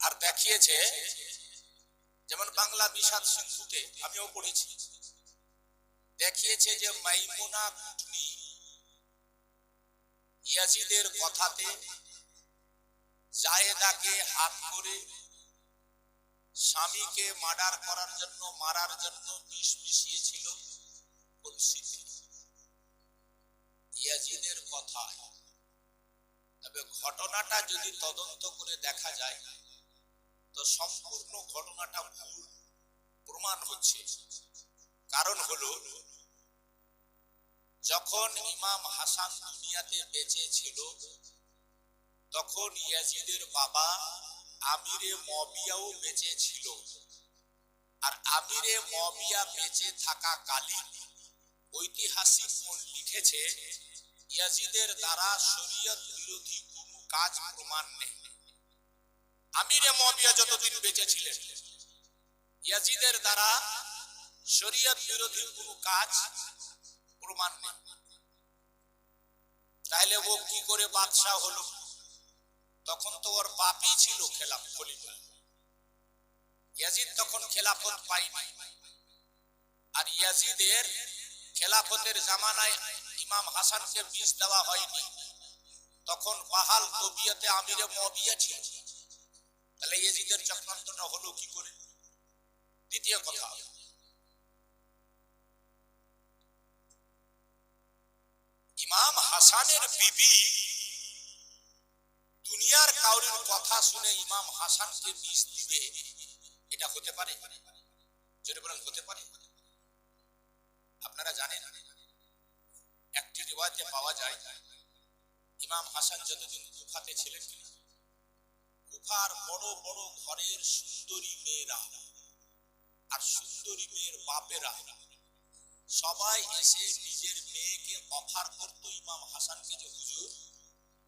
আর দেখিয়েছে যেমন বাংলা বিষাদ সিন্ধুতে আমিও পড়েছি, দেখিয়েছে যে মাইমুনা কুটনি ইয়াজিদের কথাতে জায়েদাকে হাত করে স্বামীকে মার্ডার করার জন্য, মারার জন্য বিষ মিশিয়েছিল কলসিতে। ইয়াজিদের কথায়, তবে ঘটনাটা যদি তদন্ত করে দেখা যায় তো সম্পূর্ণ ঘটনাটা ভুল প্রমাণ হচ্ছে। কারণ হলো, যখন ইমাম হাসান দুনিয়াতে বেঁচে ছিল তখন ইয়াজিদের বাবা আমিরে মুয়াবিয়াও বেঁচে ছিল। আর আমিরে মুয়াবিয়া বেঁচে থাকা কালীন ঐতিহাসিক লিখেছে ইয়াজিদের দ্বারা শরীয়ত বিরোধী কোনো কাজ প্রমাণ নেই। আমিরে মুয়াবিয়া যতদিন বেঁচে ছিলেন ইয়াজিদের দ্বারা শরীয়ত বিরোধী কোনো কাজ প্রমাণ নেই। তাহলে ও কি করে বাদশাহ হলো? তখন তো ওর বাপই ছিল খলিফা। ইয়াজিদ তখন খেলাফত পায়নি। আর ইয়াজিদের খেলাফতের জামানায় ইমাম হাসানকে বিষ দেওয়া হয়নি, তখন বাহাল তবিয়তে আমিরে মুয়াবিয়া ছিল। তাহলে ইয়াজিদের চক্রান্তটা হলো কি করে? দ্বিতীয় কথা, ইমাম হাসানের বিবি দুনিয়ার কাউরির কথা শুনে ইমাম হাসানকে বিষ দিবে, এটা হতে পারে? জোরে বলেন, হতে পারে? আপনারা জানেন একটি রিওয়ায়াতে পাওয়া যায় ইমাম হাসান যতদিন কুফাতে ছিলেন, কুফার বড় বড় ঘরের সুন্দরী মেয়েরা আর সুন্দরী মেয়ের বাপেরা সবাই এসে নিজের মেয়েকে অফার করত ইমাম হাসানকে যে হুজুর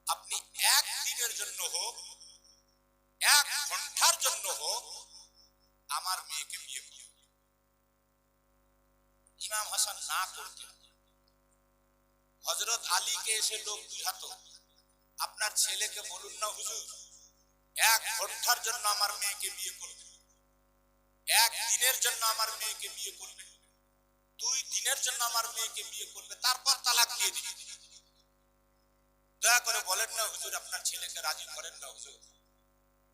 আপনি একদিনের জন্য হোক, 1 ঘন্টার জন্য হোক আমার মেয়েকে বিয়ে করুন। ইমাম হাসান না করতেন। হযরত আলীকে এসে লোক বুঝাতো, আপনার ছেলেকে বলুন না হুজুর 1 ঘন্টার জন্য আমার মেয়েকে বিয়ে করবে, 1 দিনের জন্য আমার মেয়েকে বিয়ে করবে, 2 দিনের জন্য আমার মেয়েকে বিয়ে করবে, তারপর তালাক দিয়ে দিবে। দয়া করে বলেন না হুজুর আপনার ছেলেকে রাজি করেন না হুজুর।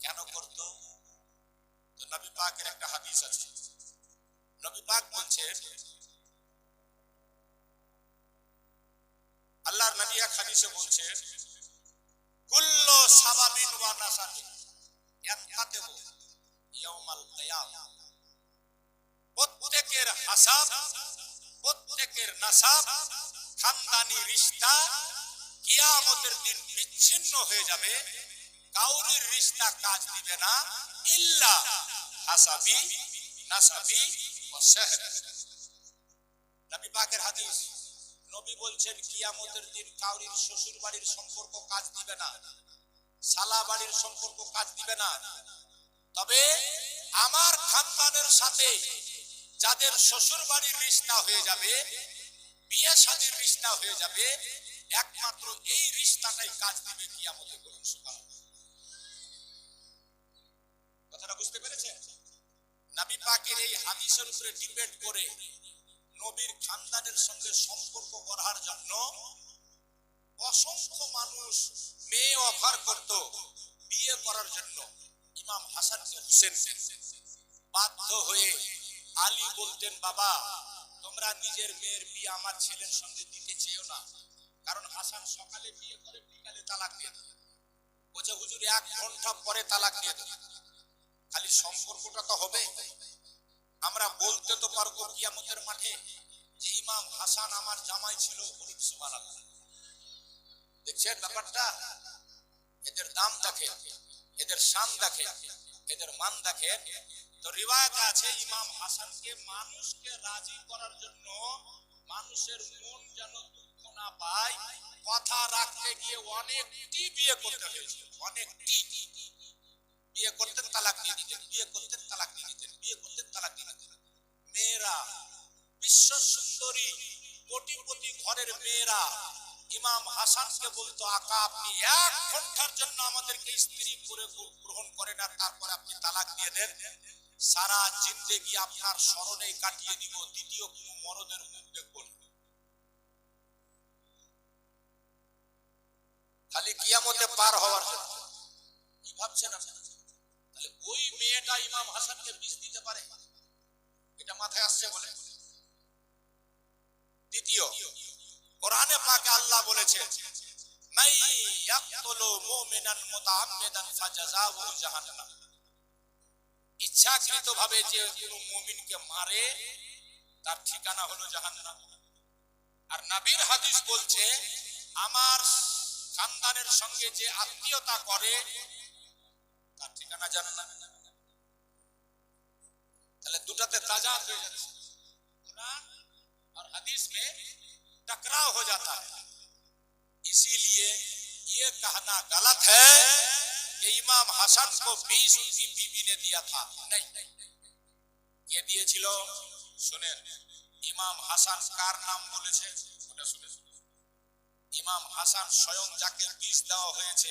কেন করত? তো নবী পাকের একটা হাদিস আছে, নবী পাক বলছেন, আল্লাহর নবী এক হাদিসে বলছেন, কুল্লু সাবাবিন ওয়া নাসাবিন ইয়ানকাতিবু ইয়াউমাল কিয়ামা, প্রত্যেকের হাসাব, প্রত্যেকের নাসাব, খানদানি রিশতা কিয়ামতের দিন বিচ্ছিন্ন হয়ে যাবে। কাউরির রিশতা কাজ দিবে না ইল্লা হাসাবি নাসাবি ওয়া শাহরি। নবী পাকের হাদিস, নবী বলছেন কিয়ামতের দিন কাউরির শ্বশুর বাড়ির সম্পর্ক কাজ দিবে না, শালা বাড়ির সম্পর্ক কাজ দিবে না। তবে আমার খানদানের সাথে যাদের শ্বশুর বাড়ির রিশতা হয়ে যাবে, বিয়ে শাদীর রিশতা হয়ে যাবে, একমাত্র এই রিশতাটাই কাজ দিবে কিয়ামতে। বলুন সুবহানাল্লাহ। কথাটা বুঝতে পেরেছেন? নবী পাকের এই হাদিসের উপরে ডিবেট করে নবীর খানদানের সঙ্গে সম্পর্ক গড়ার জন্য অসংখ্য মানুষ মেয়ে অফার করত বিয়ে করার জন্য। ইমাম হাসান হুসেন বাধ্য হয়ে আলী বলতেন, বাবা তোমরা নিজের মেয়ের বিয়ে আমার ছেলের সঙ্গে দিতে চেয়েও না, কারণ হাসান সকালে বিয়ে করে বিকালে তালাক দিয়ে দেবে। বলছে হুজুর 1 ঘন্টা পরে তালাক দিয়ে দেবে, খালি সম্পর্কটা তো হবে। আমরা বলতে তো পারবো কিয়ামতের মাঠে যে ইমাম হাসান আমার জামাই ছিল। সুবহানাল্লাহ। দেখছেন ব্যাপারটা? এদের দাম দেখে, এদের শান দেখে, এদের মান দেখে। তো রিওয়ায়াতে আছে ইমাম হাসানকে মানুষকে রাজি করার জন্য, মানুষের মন যেন দুঃখ না পায়, কথা রাখতে গিয়ে অনেকটি বিয়ে করতে হয়েছে। অনেকটি বিয়ে করতেন, তালাক দিয়ে দিতেন, বিয়ে করতেন, তালাক দিয়ে দিতেন, বিয়ে করতেন, তালাক দিয়ে দিতেন। মেয়েরা, বিশ্ব সুন্দরী কোটিপতি ঘরের মেয়েরা ইমাম হাসানকে বলতো, আকা আপনি 1 ঘন্টার জন্য আমাদেরকে স্ত্রী করে গ্রহণ করেন আর তারপরে আপনি তালাক দিয়ে দেন, সারা জিন্দেগি আপনার স্মরণে কাটিয়ে দিব, দ্বিতীয় কোন মরদের মুখ দেখব না। খালি কিয়ামতে পার হওয়ার জন্য। কি ভাবছেন আপনারা? তাহলে ওই মেয়েটা ইমাম হাসানকে বিষ দিতে পারে, এটা মাথায় আসছে বলে? দ্বিতীয়, কোরআনে পাকে আল্লাহ বলেছেন, মাই ইয়াকতুলু মুমিনান মুতাআম্মিদান ফাজাযাউহু জাহান্নাম। ইচ্ছাকৃতভাবে যে কোনো মুমিনকে মারে তার ঠিকানা হলো জাহান্নাম। আর নবীর হাদিস বলছে, আমার খানদানের সঙ্গে যে আত্মীয়তা করে তার ঠিকানা জান্নাত। তাহলে দুটাতে তাজাদ হয়ে যাচ্ছে, कुरान और हदीस में टकराव हो जाता है। इसीलिए ये कहना गलत है कि इमाम हसन को 20 उनकी बीवी ने दिया था। नहीं, ये दिए ছিল, শুনেন ইমাম হাসান কার নাম বলেছে ওটা শুনে। ইমাম হাসান স্বয়ং যাকে বিষ দেওয়া হয়েছে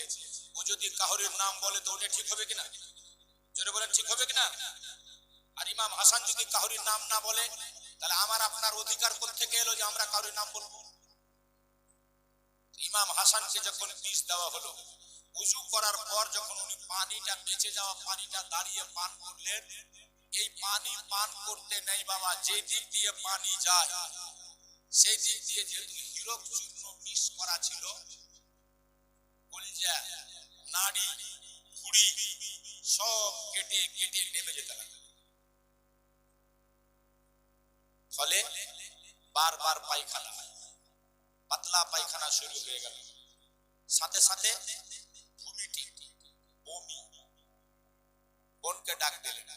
ও যদি কাহরির নাম বলে তো ওটা ঠিক হবে কিনা? জোরে বলেন, ঠিক হবে কিনা? আর ইমাম হাসান যদি কাহরির নাম না বলে তাহলে আমার আপনার অধিকার কোথা থেকে এলো যে আমরা কাহরির নাম বলবো? ইমাম হাসানকে যখন বিষ দেওয়া হলো, উযু করার পর যখন উনি পানিটা, বেঁচে যাওয়া পানিটা দাঁড়িয়ে পান করলেন, এই পানি পান করতে নেই বাবা, যে দিক দিয়ে পানি যায় সেই দিক দিয়ে যেহেতু হীরক চূর্ণ মিক্স করা ছিল, কলিজা, নাড়ি, ভুঁড়ি সব কেটে কেটে নেমে যেতে লাগে। ফলে বারবার পায়খানা, পাতলা পায়খানা শুরু হয়ে গেল, সাথে সাথে ভূমিটি, বমি। বোনকে ডাক দিলেন,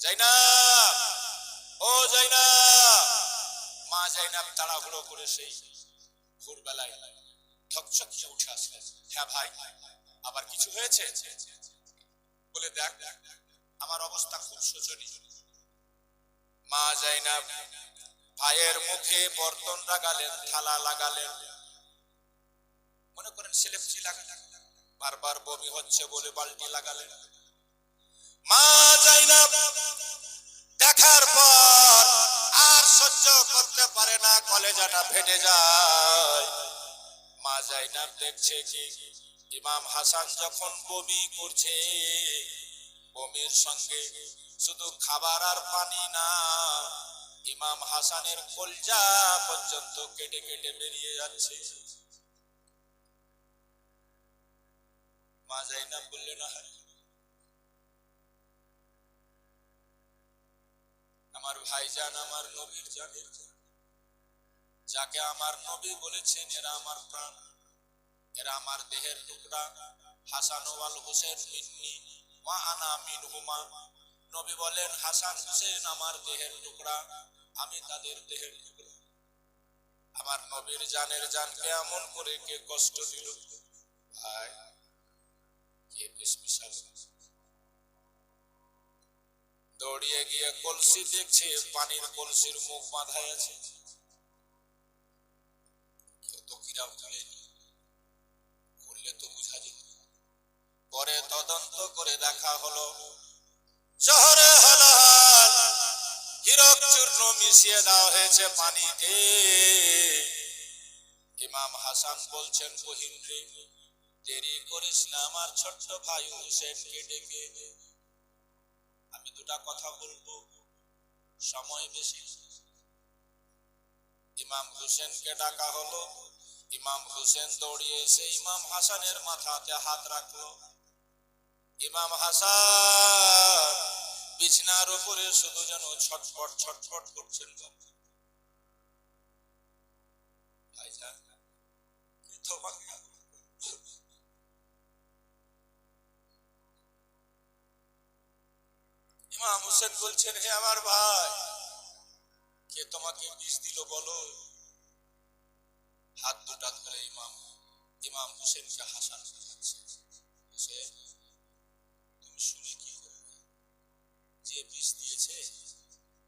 জাইনাব, ও জাইনাব। মা জাইনাব তাড়াহুড়ো করে সেই ভোরবেলায় ঠকচকিয়ে উঠে আসলেন। হ্যাঁ ভাই, আবার কিছু হয়েছে? বলে দেখ, আমার অবস্থা খুব শোচনীয়। মা জাইনাব ভাইয়ের মুখে বর্তন লাগালেন, থালা লাগালেন, মনে করেন সেলেফি লাগালেন, বারবার বমি হচ্ছে বলে বালতি লাগালেন। মা জাইনাব দেখার পর আর সহ্য করতে পারে না, কলেজাটা ফেটে যায়। মা জাইনাব দেখছে কি ইমাম হাসান যখন বমি করছে, বমির সঙ্গে শুধু খাবার আর পানি না, ইমাম হাসানের কলজা পর্যন্ত কেটে কেটে বেরিয়ে যাচ্ছে। মা জাইনাব বললেন, আমার ভাইজান, আমার নবীর জানের জান, যাকে আমার নবী বলেছেন এরা আমার প্রাণ, এরা আমার দেহের টুকরা। হাসান ওয়াল হোসেন মিন্নি ওয়া আনা মিনহুমা। নবী বলেন, হাসান হোসেন আমার দেহের টুকরা, আমি তাদের দেহের টুকরা। আমার নবীর জানের জানকে এমন করে কে কষ্ট দিল? ভাই, কে বিস্মিসাল। দৌড়িয়ে গিয়ে কলসি দেখছে, পানির কলসির মুখ বাঁধাই আছে, কেউ তো কিরাম করলে তো বুঝা যেত। পরে তদন্ত করে দেখা হলো শহরে হলাল হীরক চূর্ণ মিশিয়ে দেওয়া হয়েছে পানিতে। ইমাম হাসান বলছেন, বহিন রে, দেরি করিস না, আমার ছোট্ট ভাই হুসেনকে ডেকে দে। আমি দুটা কথা বলবো, সময় বেশি। ইমাম হুসেনকে ডাকা হলো। ইমাম হুসেন দৌড়িয়ে এসে ইমাম হাসানের মাথাতে হাত রাখলো। ইমাম হাসান বিছনার উপরে শুধু যেন ছটফট ছটফট করছেন। ভাইজান, তোমাকে ইমাম হোসেন বলছেন, হে আমার ভাই, কে তোমাকে বিষ দিল বলো। হাত দুটা ধরে ইমাম হোসেনকে হাসান বোঝাচ্ছে, হোসেন তুমি শুনে কি করবে? যে বিষ দিয়েছে,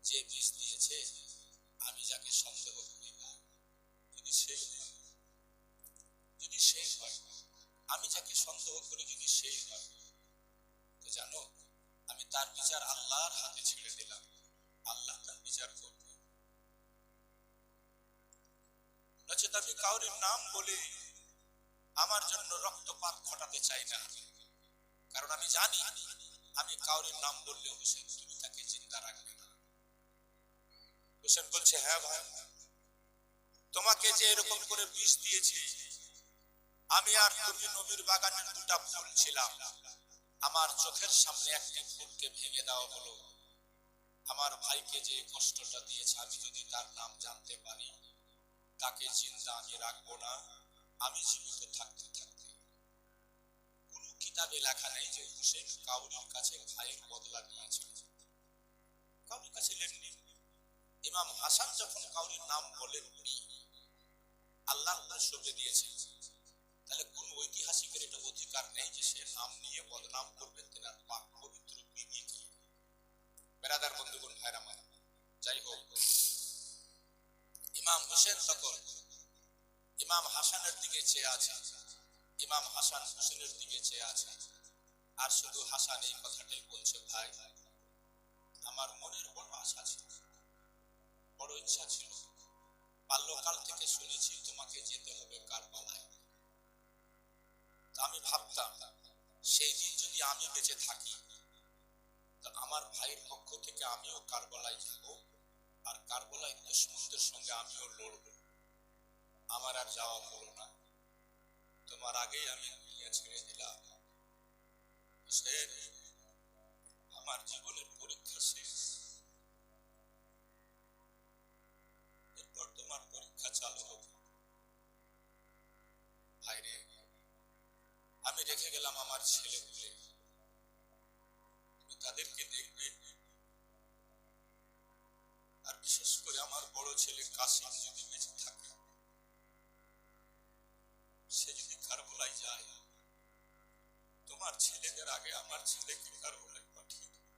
যে বিষ দিয়েছে, আমি যাকে সন্দেহ করি না, যদি সে হয়, যদি সে হয়, আমি যাকে সন্দেহ করি যদি সেই হয়, তো জানো আমি তার বিচার আল্লাহর হাতে ছেড়ে দিলাম, আল্লাহ তার বিচার করবে। নচেত আমি কাউরির নাম বলে আমার জন্য রক্তপাত ঘটাতে চাই না, কারণ আমি জানি আমি কাউরির নাম বললে হোসেন তুমি তাকে জিন্দা রাখবে না। হোসেন বলছে, হ্যাঁ ভাই, তোমাকে যে এরকম করে বিষ দিয়েছি, আমি আর তুমি নবীর বাগানের দুটা ফুল ছিলাম, আমার চোখের সামনে একটি ফুলকে ভেঙে দেওয়া হলো। আমার ভাইকে যে কষ্টটা দিয়েছে, আমি যদি তার নাম জানতে পারি, তাকে জিন্দা আমি রাখবো না। আমি জীবিত থাকতে থাকতে কোন কিতাবে লেখা নেই যে হুসেন কাউরির কাছে ভাইয়ের বদলা নিয়েছিল, কাউরির কাছে লেখনি। ইমাম হাসান যখন কাউরির নাম বলেননি, আল্লাহ সঁপে দিয়েছে, তাহলে কোন ঐতিহাসিকের এটা অধিকার নেই যে সে নাম নিয়ে বদনাম করবেন তেনার পাক পবিত্র বিবিকে। বেরাদার বন্ধুগণ, ভাইরা আমার, যাই হোক, ইমাম হোসেন তখন ইমাম হাসানের দিকে চেয়ে আছে, ইমাম হাসান হোসেনের দিকে চেয়ে আছে, আর শুধু হাসান এই কথাটাই বলছে, ভাই আমার মনের বড় আশা ছিল, বড় ইচ্ছা ছিল, বাল্যকাল থেকে শুনেছি তোমাকে যেতে হবে কারবালায়। আমি ভাবতাম সেই দিন যদি আমি বেঁচে থাকি, তো আমার ভাইয়ের পক্ষ থেকে আমিও কারবালায় যাব, আর কারবালায় দুশমনদের সঙ্গে আমিও লড়ব। আমার আর যাওয়া হলো না, তোমার আগেই আমি দুনিয়া ছেড়ে দিলাম। আমার জীবনের পরীক্ষা শেষ, এরপর তোমার পরীক্ষা চালু হবে। ভাইরে, আমি রেখে গেলাম আমার ছেলেগুলো, তুমি তাদেরকে দেখবে, আর বিশেষ করে আমার বড় ছেলে কাসিম যদি বেঁচে থাকে, সে যদি কারবালায় যায়, তোমার ছেলেদের আগে আমার ছেলেকে কারবালায় পাঠিয়ে দেবে।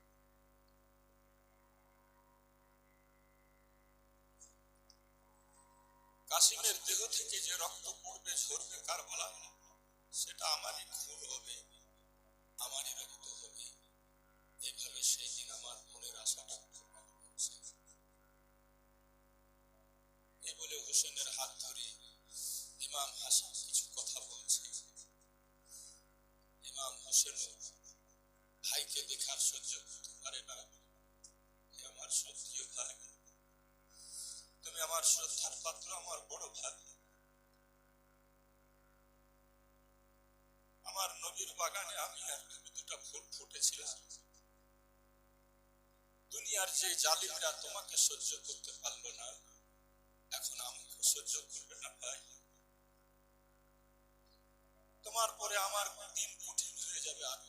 কাসিমের দেহ থেকে যে রক্ত পড়বে ঝরবে কারবালায়, সেটা আমারই খুন হবে, আমারই রক্ত হবে। এভাবে সেই দিন আমার মনের আশাটা পূর্ণ হয়েছে। এ বলে হোসেনের হাত ধরে ইমাম হাসান কিছু কথা বলছে। ইমাম হোসেন ভাইকে দেখার সহ্য করতে পারে না। আমার সত্যিও ভাই, তুমি আমার শ্রদ্ধার পাত্র, আমার বড় ভাই, আমার নবীর বাগানে আমি আর তুমি দুটা ফুল ফুটেছিলাম। দুনিয়ার যে জালিমরা তোমাকে সহ্য করতে পারলো না, এখন আমাকে সহ্য করবে না ভাই। তোমার পরে আমার দিন কঠিন হয়ে যাবে, আর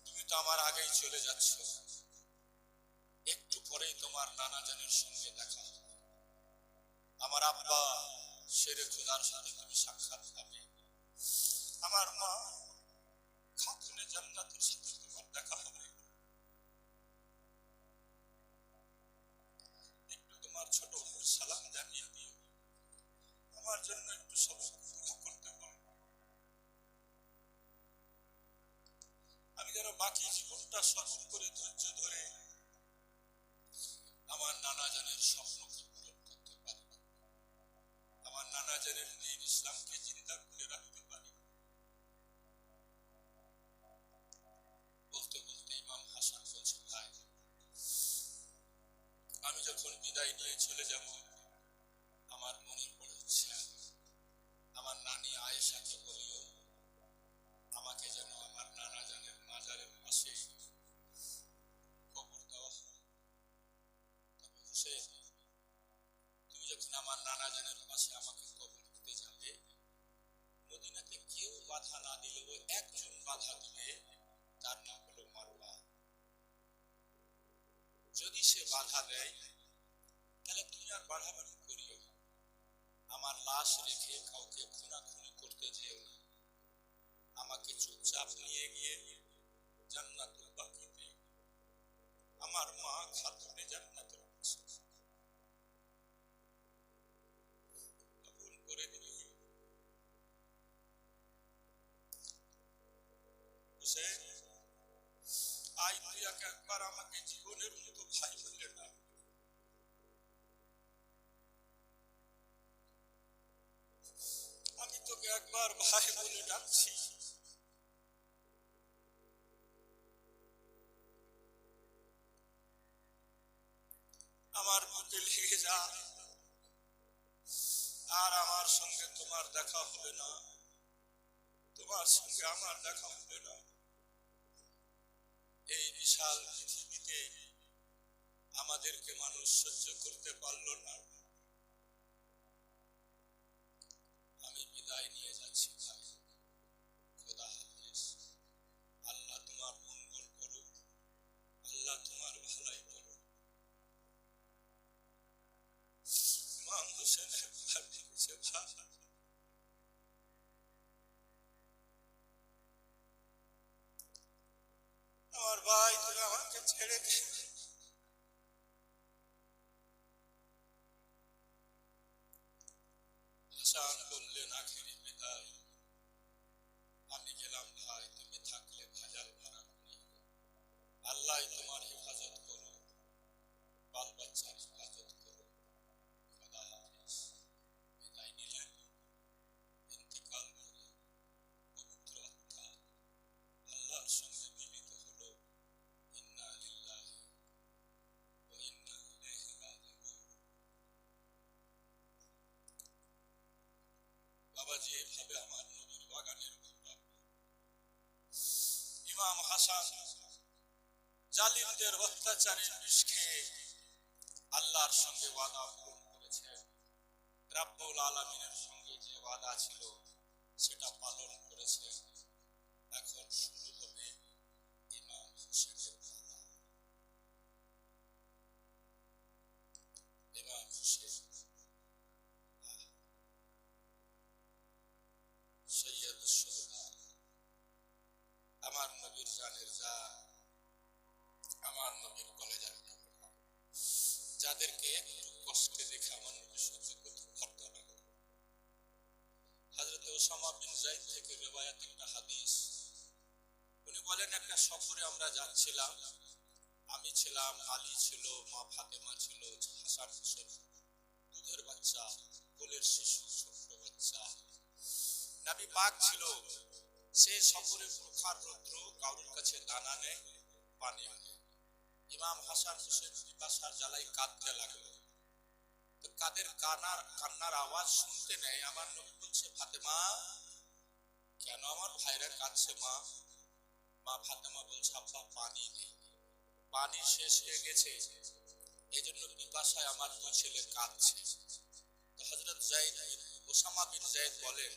তুমি তো আমার আগেই চলে যাচ্ছ। একটু পরেই তোমার নানা জানের সঙ্গে দেখা হবে, আমার আব্বা শেরে খোদার সাথে তুমি সাক্ষাৎ পাবে, আমার মা খাতুনে জান্নাতের সাথে তোমার দেখা হবে। একটু তোমার ছোট ভাইয়ের সালাম জানিয়ে দিও, আমার জন্য একটু সবর করতে বলো। আমি যেন বাকি জীবনটা যখন বিদায় নিয়ে চলে যাব আমার মনের বড় ইচ্ছা আমার নানি আয়েশাকে বলিও আমাকে যেন আমার নানা জানের মাজারের পাশে কবর দেওয়া হয়। তবে হোসেন তুমি যখন আমার নানা জানের পাশে আমাকে কবর দিতে যাবে মদিনাতে কেউ বাধা না দিলেও একজন বাধা দিবে তার নাম হলো মারওয়া। যদি সে বাধা দেয় তাহলে তুমি আর বাড়াবাড়ি করিও না, আমার লাশ রেখে কাউকে খুনাখুনি করতে যেও না, আমাকে চুপচাপ নিয়ে গিয়ে জান্নাতুল বাকিতে আমার মা খাতুনে জান্নাতের পাশে কবুল করে দিবে। হোসেন আই তুই একবার আমাকে জীবনের মতো ভাই বললে না, আমি তোকে একবার ভাই বলে ডাকছি, আমার বুকে লেগে যা। আর আমার সঙ্গে তোমার দেখা হবে না, তোমার সঙ্গে আমার দেখা হবে না। এই বিশাল পৃথিবীতে আমাদেরকে মানুষ সহ্য করতে পারলো না। আমি বিদায় নিয়ে যাচ্ছি ভাই, খোদা হাফেজ। আল্লাহ তোমার মঙ্গল করুক, আল্লাহ তোমার ভালাই করুক। ইমাম হোসেনের ভাই লিখেছে, ভাই আমার ভাই তুমি আমাকে ছেড়ে দে। হাসান বললেন আখেরি বিদায়, আমি গেলাম ভাই, তুমি থাকলে ভাজাল মারা আল্লাহ তোমার হেফাজত করো, বাল বাচ্চার হেফাজত করো, খোদা হাফেজ। বিদায় নিলেন। ইন্তিকাল করে পবিত্র আত্মা আল্লাহর সঙ্গে মিলিত হলো। ইন্না লিল্লাহি ওয়া ইন্না ইলাইহি রাজিউন। বাবাজি এভাবে আমার নবীর বাগানের ঘোরা। ইমাম হাসান জালিমদের অত্যাচারের বিষ খেয়ে আল্লাহর সঙ্গে ওয়াদা পূরণ করেছে। রাব্বুল আলামিনের সঙ্গে যে ওয়াদা ছিল সেটা পালন করেছে। এখন শুরু হবে ইমাম হোসেনের ওয়াদা। ইমাম হোসেন সৈয়দ শুহদা, আমার নবীর জানের জান, আমার নবীর কলেজার টুকরা, যাদেরকে একটু কষ্টে দেখে আমার নবী সহ্য করতে পারত না। হযরত ওসামা বিন যায়েদ থেকে রিওয়ায়াত একটা হাদিস, উনি বলেন একটা সফরে আমরা যাচ্ছিলাম, আমি ছিলাম, আলী ছিল, মা ফাতেমা ছিল, হাসান হোসেন দুধের বাচ্চা, কোলের শিশু, ছোট্ট বাচ্চা, নবী পাক ছিল। সে সফরে প্রখর রৌদ্র, কারোর কাছে দানা নেই, পানি নেই। ইমাম হাসান হোসেন পিপাসার জ্বালায় কাঁদতে লাগলো। তো কান্নার আওয়াজ শুনতে নেই। আমার নবী বলছে, ফাতেমা কেন আমার ভাইরা কাঁদছে মা? মা ফাতেমা বলছে, আব্বা পানি নেই, পানি শেষ হয়ে গেছে, এই জন্য পিপাসায় আমার দুই ছেলে কাঁদছে। তো হযরত ওসামা বিন যায়েদ বলেন,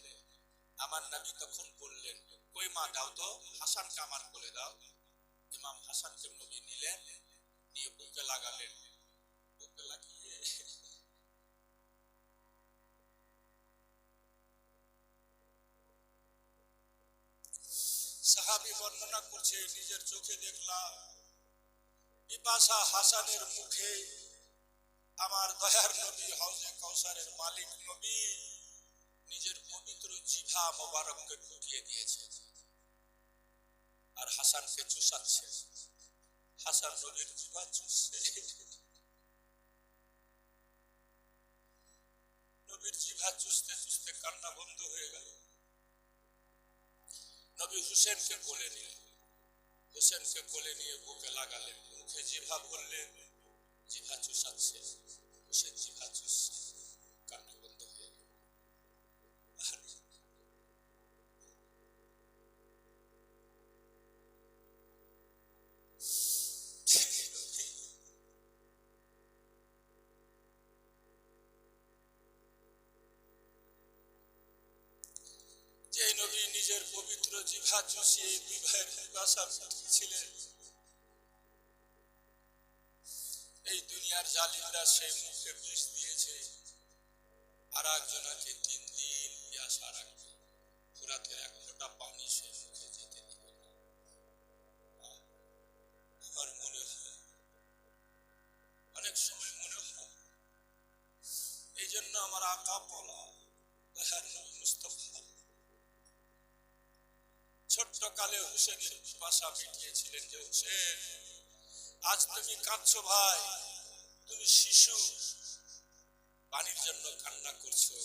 আমার নবী তখন বললেন, কই মা দাও তো, হাসানকে আমার কোলে দাও। ইমাম হাসানকে নবী নিলেন, নিয়ে বুকে লাগালেন। বুকে লাগিয়ে সাহাবী বর্ণনা করছে, নিজের চোখে দেখলাম পিপাসা হাসানের মুখে আমার দয়ার নবী হাউজে কাউসারের মালিক নবী নিজের পবিত্র জিভা মোবারককে ঢুকিয়ে দিয়েছে আর হাসানকে চুষাচ্ছে। হাসান নবীর জিভা চুষছে, নবীর জিভা চুষতে চুষতে কান্না বন্ধ হয়ে গেল। নবী হুসেনকে কোলে নিলেন, হুসেনকে কোলে নিয়ে বুকে লাগালেন, মুখে জিভা ভরলেন, জিভা চুষাচ্ছে, হুসেন জিভা চুষছে, কান্না বন্ধ হয়ে গেল। যে নবী নিজের পবিত্র জিভা চুষিয়ে দুই ভাইয়ের পিপাসা মিটিয়েছিলেন, এই দুনিয়ার জালিমরা সেই মুখে বিষ দিয়েছে আর একজনকে 3 দিন পিয়াসা রাখবে, ফুরাতের এক ফোঁটা পানি সে মুখে যেতে দিবে না। আমার মনে হয়, অনেক সময় মনে হয়, এই জন্য আমার আকা বলা মুস্তফা ছোট্ট কালে হুসেনের পিপাসা মিটিয়েছিলেন। যে হুসেন, আজ তুমি কাঁদছো ভাই, তুমি শিশু, পানির জন্য কান্না করছো,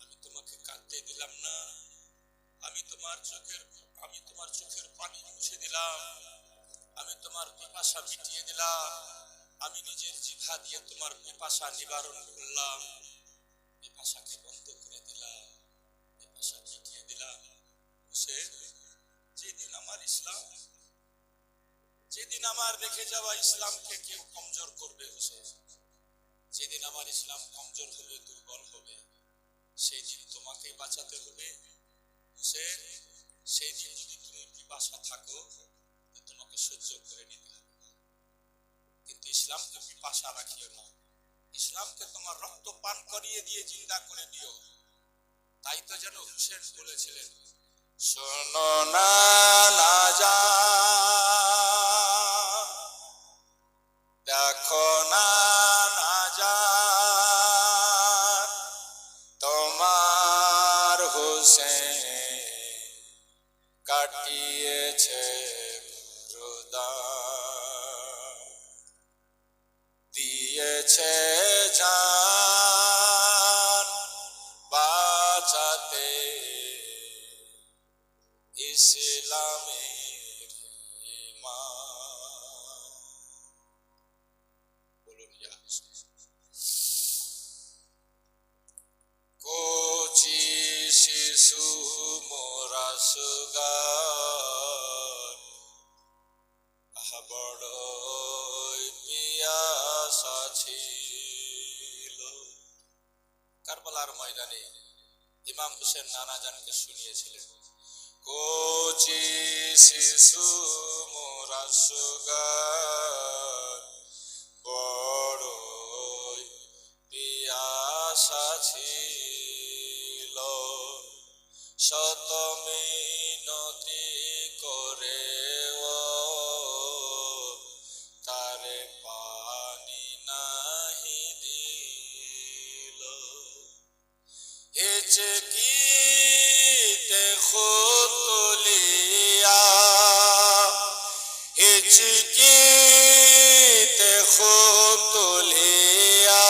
আমি তোমাকে কাঁদতে দিলাম না, আমি তোমার চোখের পানি মুছে দিলাম, আমি তোমার পিপাসা মিটিয়ে দিলাম, আমি নিজের জিভা দিয়ে তোমার পিপাসা নিবারণ করলাম, পিপাসাকে বন্ধ করে দিলাম, পিপাসা মিটিয়ে দিলাম। হুসেন, যেদিন আমার রেখে যাওয়া ইসলামকে কেউ কমজোর করবে, হুসেন, যেদিন আমার ইসলাম কমজোর হবে, দুর্বল হবে, সেই দিন তোমাকে বাঁচাতে হবে। হুসেন, সেই দিন যদি তুমি পিপাসা থাকো, তোমাকে সহ্য করে নিতে হবে, কিন্তু ইসলামকে পিপাসা রাখিও না, ইসলামকে তোমার রক্ত পান করিয়ে দিয়ে জিন্দা করে দিও। তাই তো যেন হুসেন বলেছিলেন, শোনো না না যা, দেখো না না যা, তোমার হুসেন কাটিয়েছে রোদান, দিয়েছে জান বাঁচাতে ইসলামের ঈমান। বলুন ইয়া হুসেন। কোচি শিশু মোরা সুগার, বড়ই পিয়াসা ছিল। কারবালার ময়দানে ইমাম হুসেন নানা জানকে শুনিয়েছিলেন, কোচি শিশু মোরা সুগার, বড়ই পিয়াসা ছিল, শত মিনতি করে তারে পানি নাহি দিল, হিচকিতে খুদ তুলিয়া, হিচকিতে খুদ তুলিয়া,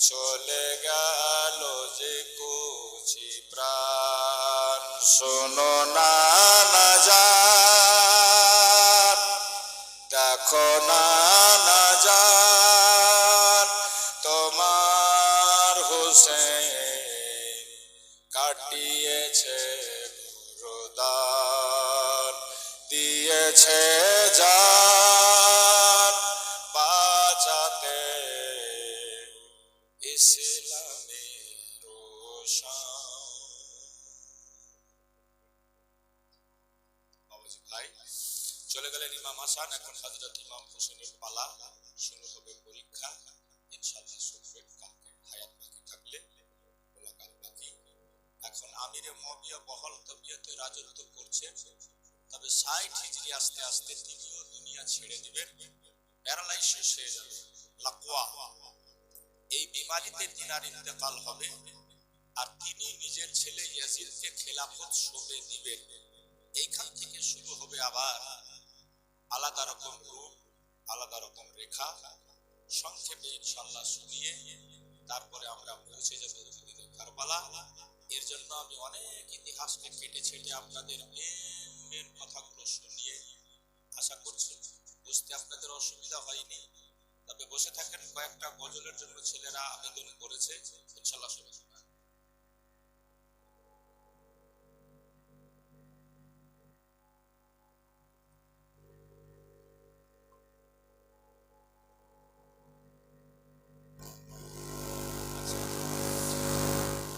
চলে গেল যে কুচি প্রাণ। শোনো না না যান, দেখো না না যান, তোমার হুসেন কাটিয়েছে রোদান, দিয়েছে জান বাঁচাতে ইসলামের রোশান। বাবাজি ভাই, চলে গেলেন ইমাম হাসান, এখন হযরত ইমাম হোসেনের পালা। শুরু হবে পরীক্ষা, ইনশাআল্লাহ শুনবেন কালকে হায়াত বাকি থাকলে, মোলাকাত বাকি। এখন আমিরে মুয়াবিয়া বহল তবিয়তে রাজত্ব করছেন, তবে 60 হিজরি আস্তে আস্তে তিনিও দুনিয়া ছেড়ে দিবেন, প্যারালাইসিস হয়ে যাবে, লাকওয়া, এই বিমারিতে তিনার ইন্তেকাল হবে, আর তিনি নিজের ছেলে ইয়াজিদকে খেলাফত সঁপে দিবেন। এইখান থেকে শুরু হবে আবার আলাদা রকম রূপ, আলাদা রকম রেখা। সংক্ষেপে ইনশাআল্লাহ শুনিয়ে তারপরে আমরা পৌঁছে যাবো কারবালা। এর জন্য আমি অনেক ইতিহাসকে কেটে ছেটে আপনাদের মেন কথাগুলো শুনিয়ে আশা করছি বুঝতে বুঝতে আপনাদের অসুবিধা হয়নি, তবে বসে থাকেন, কয়েকটা গজলের জন্য ছেলেরা আবেদন করেছে, ইনশাআল্লাহ শুনে শোনান।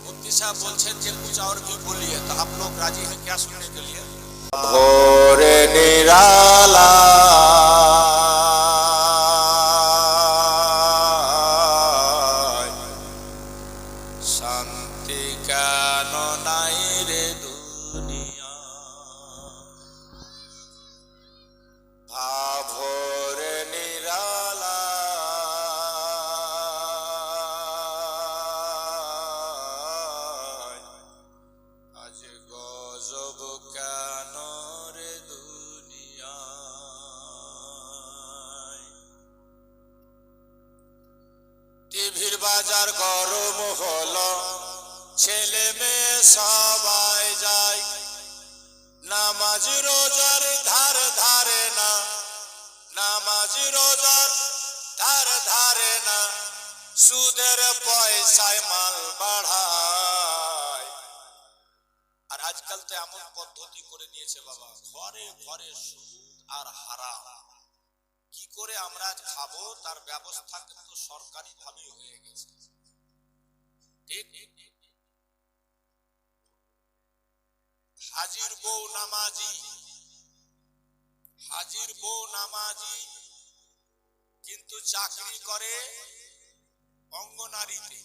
मुफ्ती साहब बोलছেন যে कुछ और भी बोलिए, तो आप लोग राजी हैं क्या सुनने के लिए? ভোরে নিরালা শান্তি কেন নাই রে দুনিয়া, ভাভোরে নিরালা আজ গজব কেন রে দুনিয়া, টিভির বাজার গরম হলো, ছেলে মেয়ে সবাই যায়, নামাজ রোজার ধার ধারে না, নামাজ রোজার ধার ধারে না, সুদের পয়সায় মাল বাড়ায়। আর আজকাল তো এমন পদ্ধতি করে নিয়েছে বাবা, ঘরে ঘরে সুদ আর হারাম। কি করে আমরা আজ খাবো তার ব্যবস্থা কিন্তু সরকারি ভাবে হয়ে গেছে। ঠিক হাজির বউ নামাজি, হাজির বউ নামাজি, কিন্তু চাকরি করে অঙ্গনারীতে,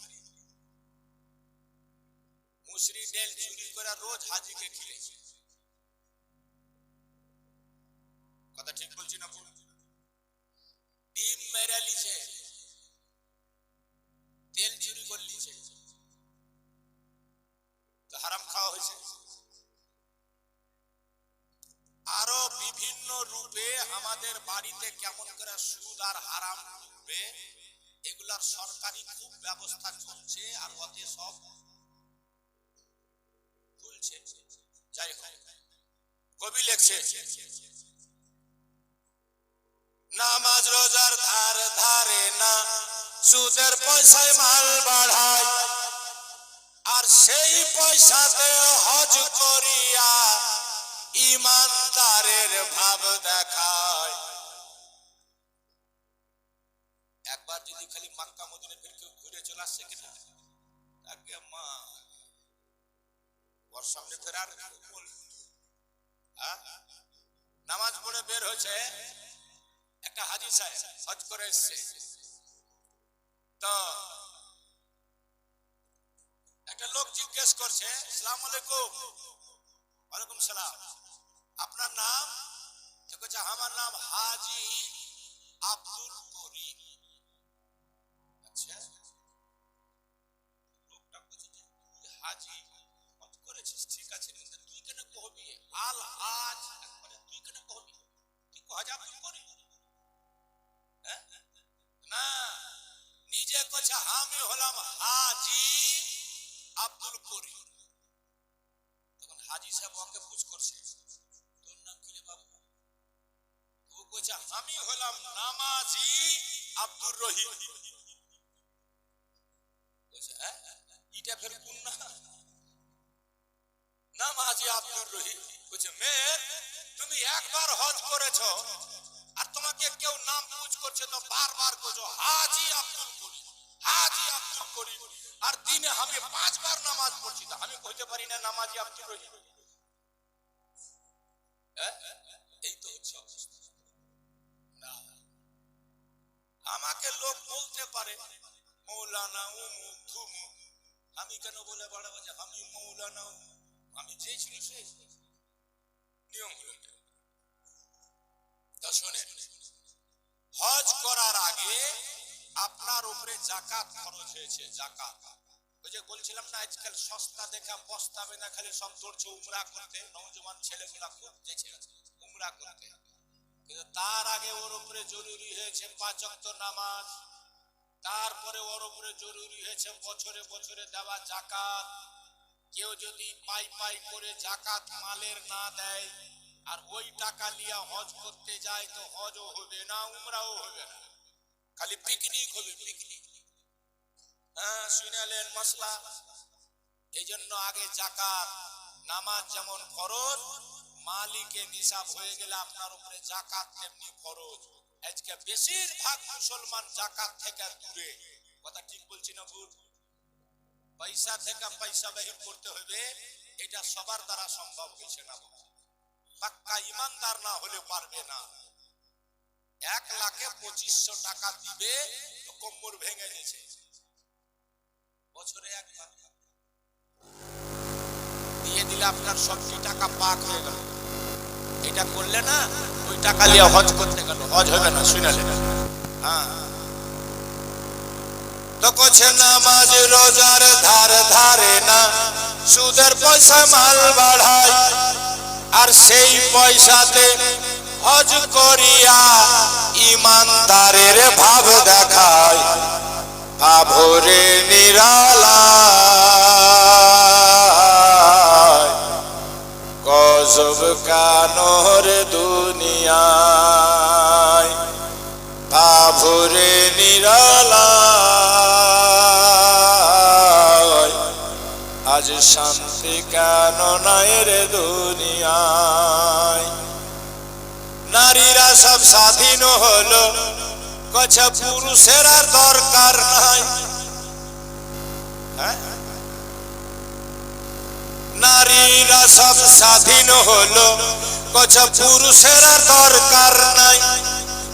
মুসরি ডেল চুরি করে রোজ হাজিকে খিলেছে। কথা ঠিক বলছি না? ডিম মেরে লিছে, তেল চুরি করে লিছে, তো হারাম খাওয়া হয়েছে। আরো বিভিন্ন রূপে আমাদের বাড়িতে কেমন করে সুদ আর হারাম ঢুকবে, এগুলার সরকারি খুব ব্যবস্থা চলছে, আর ওতে সব চলছে। যাই হোক, কবি লেখছে, নামাজ রোজার ধার ধারে না, সুদের পয়সায় মাল বাড়ায়, আর সেই পয়সাতে হজ করিয়া ইমানদারের ভাব দেখায়। একবার যদি খালি মক্কা মদিনা ফিরে কেউ ঘুরে চলে আসছে কিনা, আগে মা ওর সামনে ফের আর নামাজ পড়ে বের হয়েছে, একটা হাজি সাহেব হজ করে এসছে, তো একটা লোক জিজ্ঞেস করছে, আসসালামু আলাইকুম। ওয়ালাইকুম সালাম, আপনার নাম? তো বলছে আমার নাম হাজি আব্দুল করিম। আচ্ছা, লোকটা বলছে যে তুই হাজি হজ করেছিস, ঠিক আছে, কিন্তু তুই কেন কহবি আল হাজ, একবারে তুই কেন কহবি, তুই হাজি আব্দুল করিম? না, নিজে কছে আমি হলাম হাজি আব্দুল করিম। তখন হাজি সাহেব ওকে পুছ করছে, তোর নাম কি রে বাবু? ও কছে আমি হলাম নামাজি আব্দুর রহিম। বলছে এটা ফের কোন না, নামাজি আব্দুর রহিম। বলছে মেয়ে, তুমি একবার হজ করেছো আর তোমাকে কেউ নাম পুছ করছে তো বারবার করছো হাজি আব্দুল করিম, হাজি আব্দুল করিম, আর দিনে আমি 5 বার নামাজ পড়ছি, তো আমি কইতে পারি না নামাজি আব্দুল রহিম? এই তো হচ্ছে অবস্থা। না, আমাকে লোক বলতে পারে মৌলানা উমুক ধুমুক, আমি কেন বলে বাড়াবো যে আমি মৌলানা উমুক? আমি যে ছিল সেই নিয়ম হলো। তো শোনেন, হজ করার আগে আপনার উপরে জাকাত খরচ হয়েছে। জাকাত ওই যে বলছিলাম না, আজকাল সস্তা দেখা পস্তাবে না, খালি সব দৌড়ছে উমরা করতে, নওজোয়ান ছেলেগুলা খুব যেছে উমরা করতে, কিন্তু তার আগে ওর উপরে জরুরি হয়েছে 5 ওয়াক্ত নামাজ, তারপরে ওর উপরে জরুরি হয়েছে বছরে বছরে দেওয়া জাকাত। কেউ যদি পাই পাই করে জাকাত মালের না দেয়, আর ওই টাকা নিয়ে হজ করতে যায় তো হজও হবে না, উমরাও হবে না, খালি পিকনিক হবে, পিকনিক। হ্যাঁ, শুনালেন মশলা। এই জন্য আগে জাকাত, নামাজ যেমন ফরজ, মালিকে নিসাব হয়ে গেলে আপনার উপরে জাকাত তেমনি ফরজ। আজকে বেশিরভাগ মুসলমান জাকাত থেকে দূরে। কথা ঠিক বলছি না ভুল? পয়সা থেকে পয়সা বাহির করতে হবে, এটা সবার দ্বারা সম্ভব হয়েছে না। পাক্কা ইমানদার না হলে পারবে না। 1,25,000 টাকা দিবে তো কোমর ভেঙে গেছে। বছরে একবার দিয়ে দিলে আপনার সবটি টাকা পাক হয়ে গেল। এটা করলে না, ওই টাকা নিয়ে হজ করতে গেল, হজ হবে না। শুনালেন? হ্যাঁ, তো কোছে নামাজ রোজার ধার ধারে না, সুদের পয়সা মাল বাড়ায়, আর সেই পয়সাতে হজ করিয়া ইমানদারের ভাব দেখায়। ভাবরে নিরালায়, গজব কানোর দুনিয়ায়। ভাবরে নিরালায়, আজ শান্তি কেন নাই রে দুনিয়ায়। নারীরা সব স্বাধীন হলো, কছে পুরুষের আর দরকার নাই। হ্যাঁ, নারীরা সব স্বাধীন হলো, কছে পুরুষের আর দরকার নাই।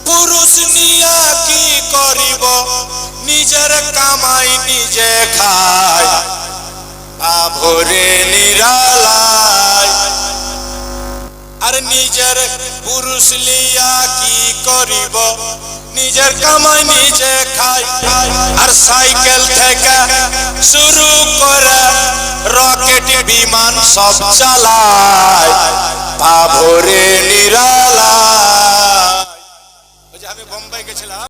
পুরুষ নিয়া কি করিব, নিজের কামাই নিজে খায়। ভাবরে নিরালায়, আর নিজের পুরুষ লিয়া কি করিব, নিজের কামাই নিজে খায়। আর সাইকেল থেকে শুরু করে রকেট বিমান সব চালায়। ভাবরে নিরালায়। ওই যে আমি বোম্বাই গেছিলাম,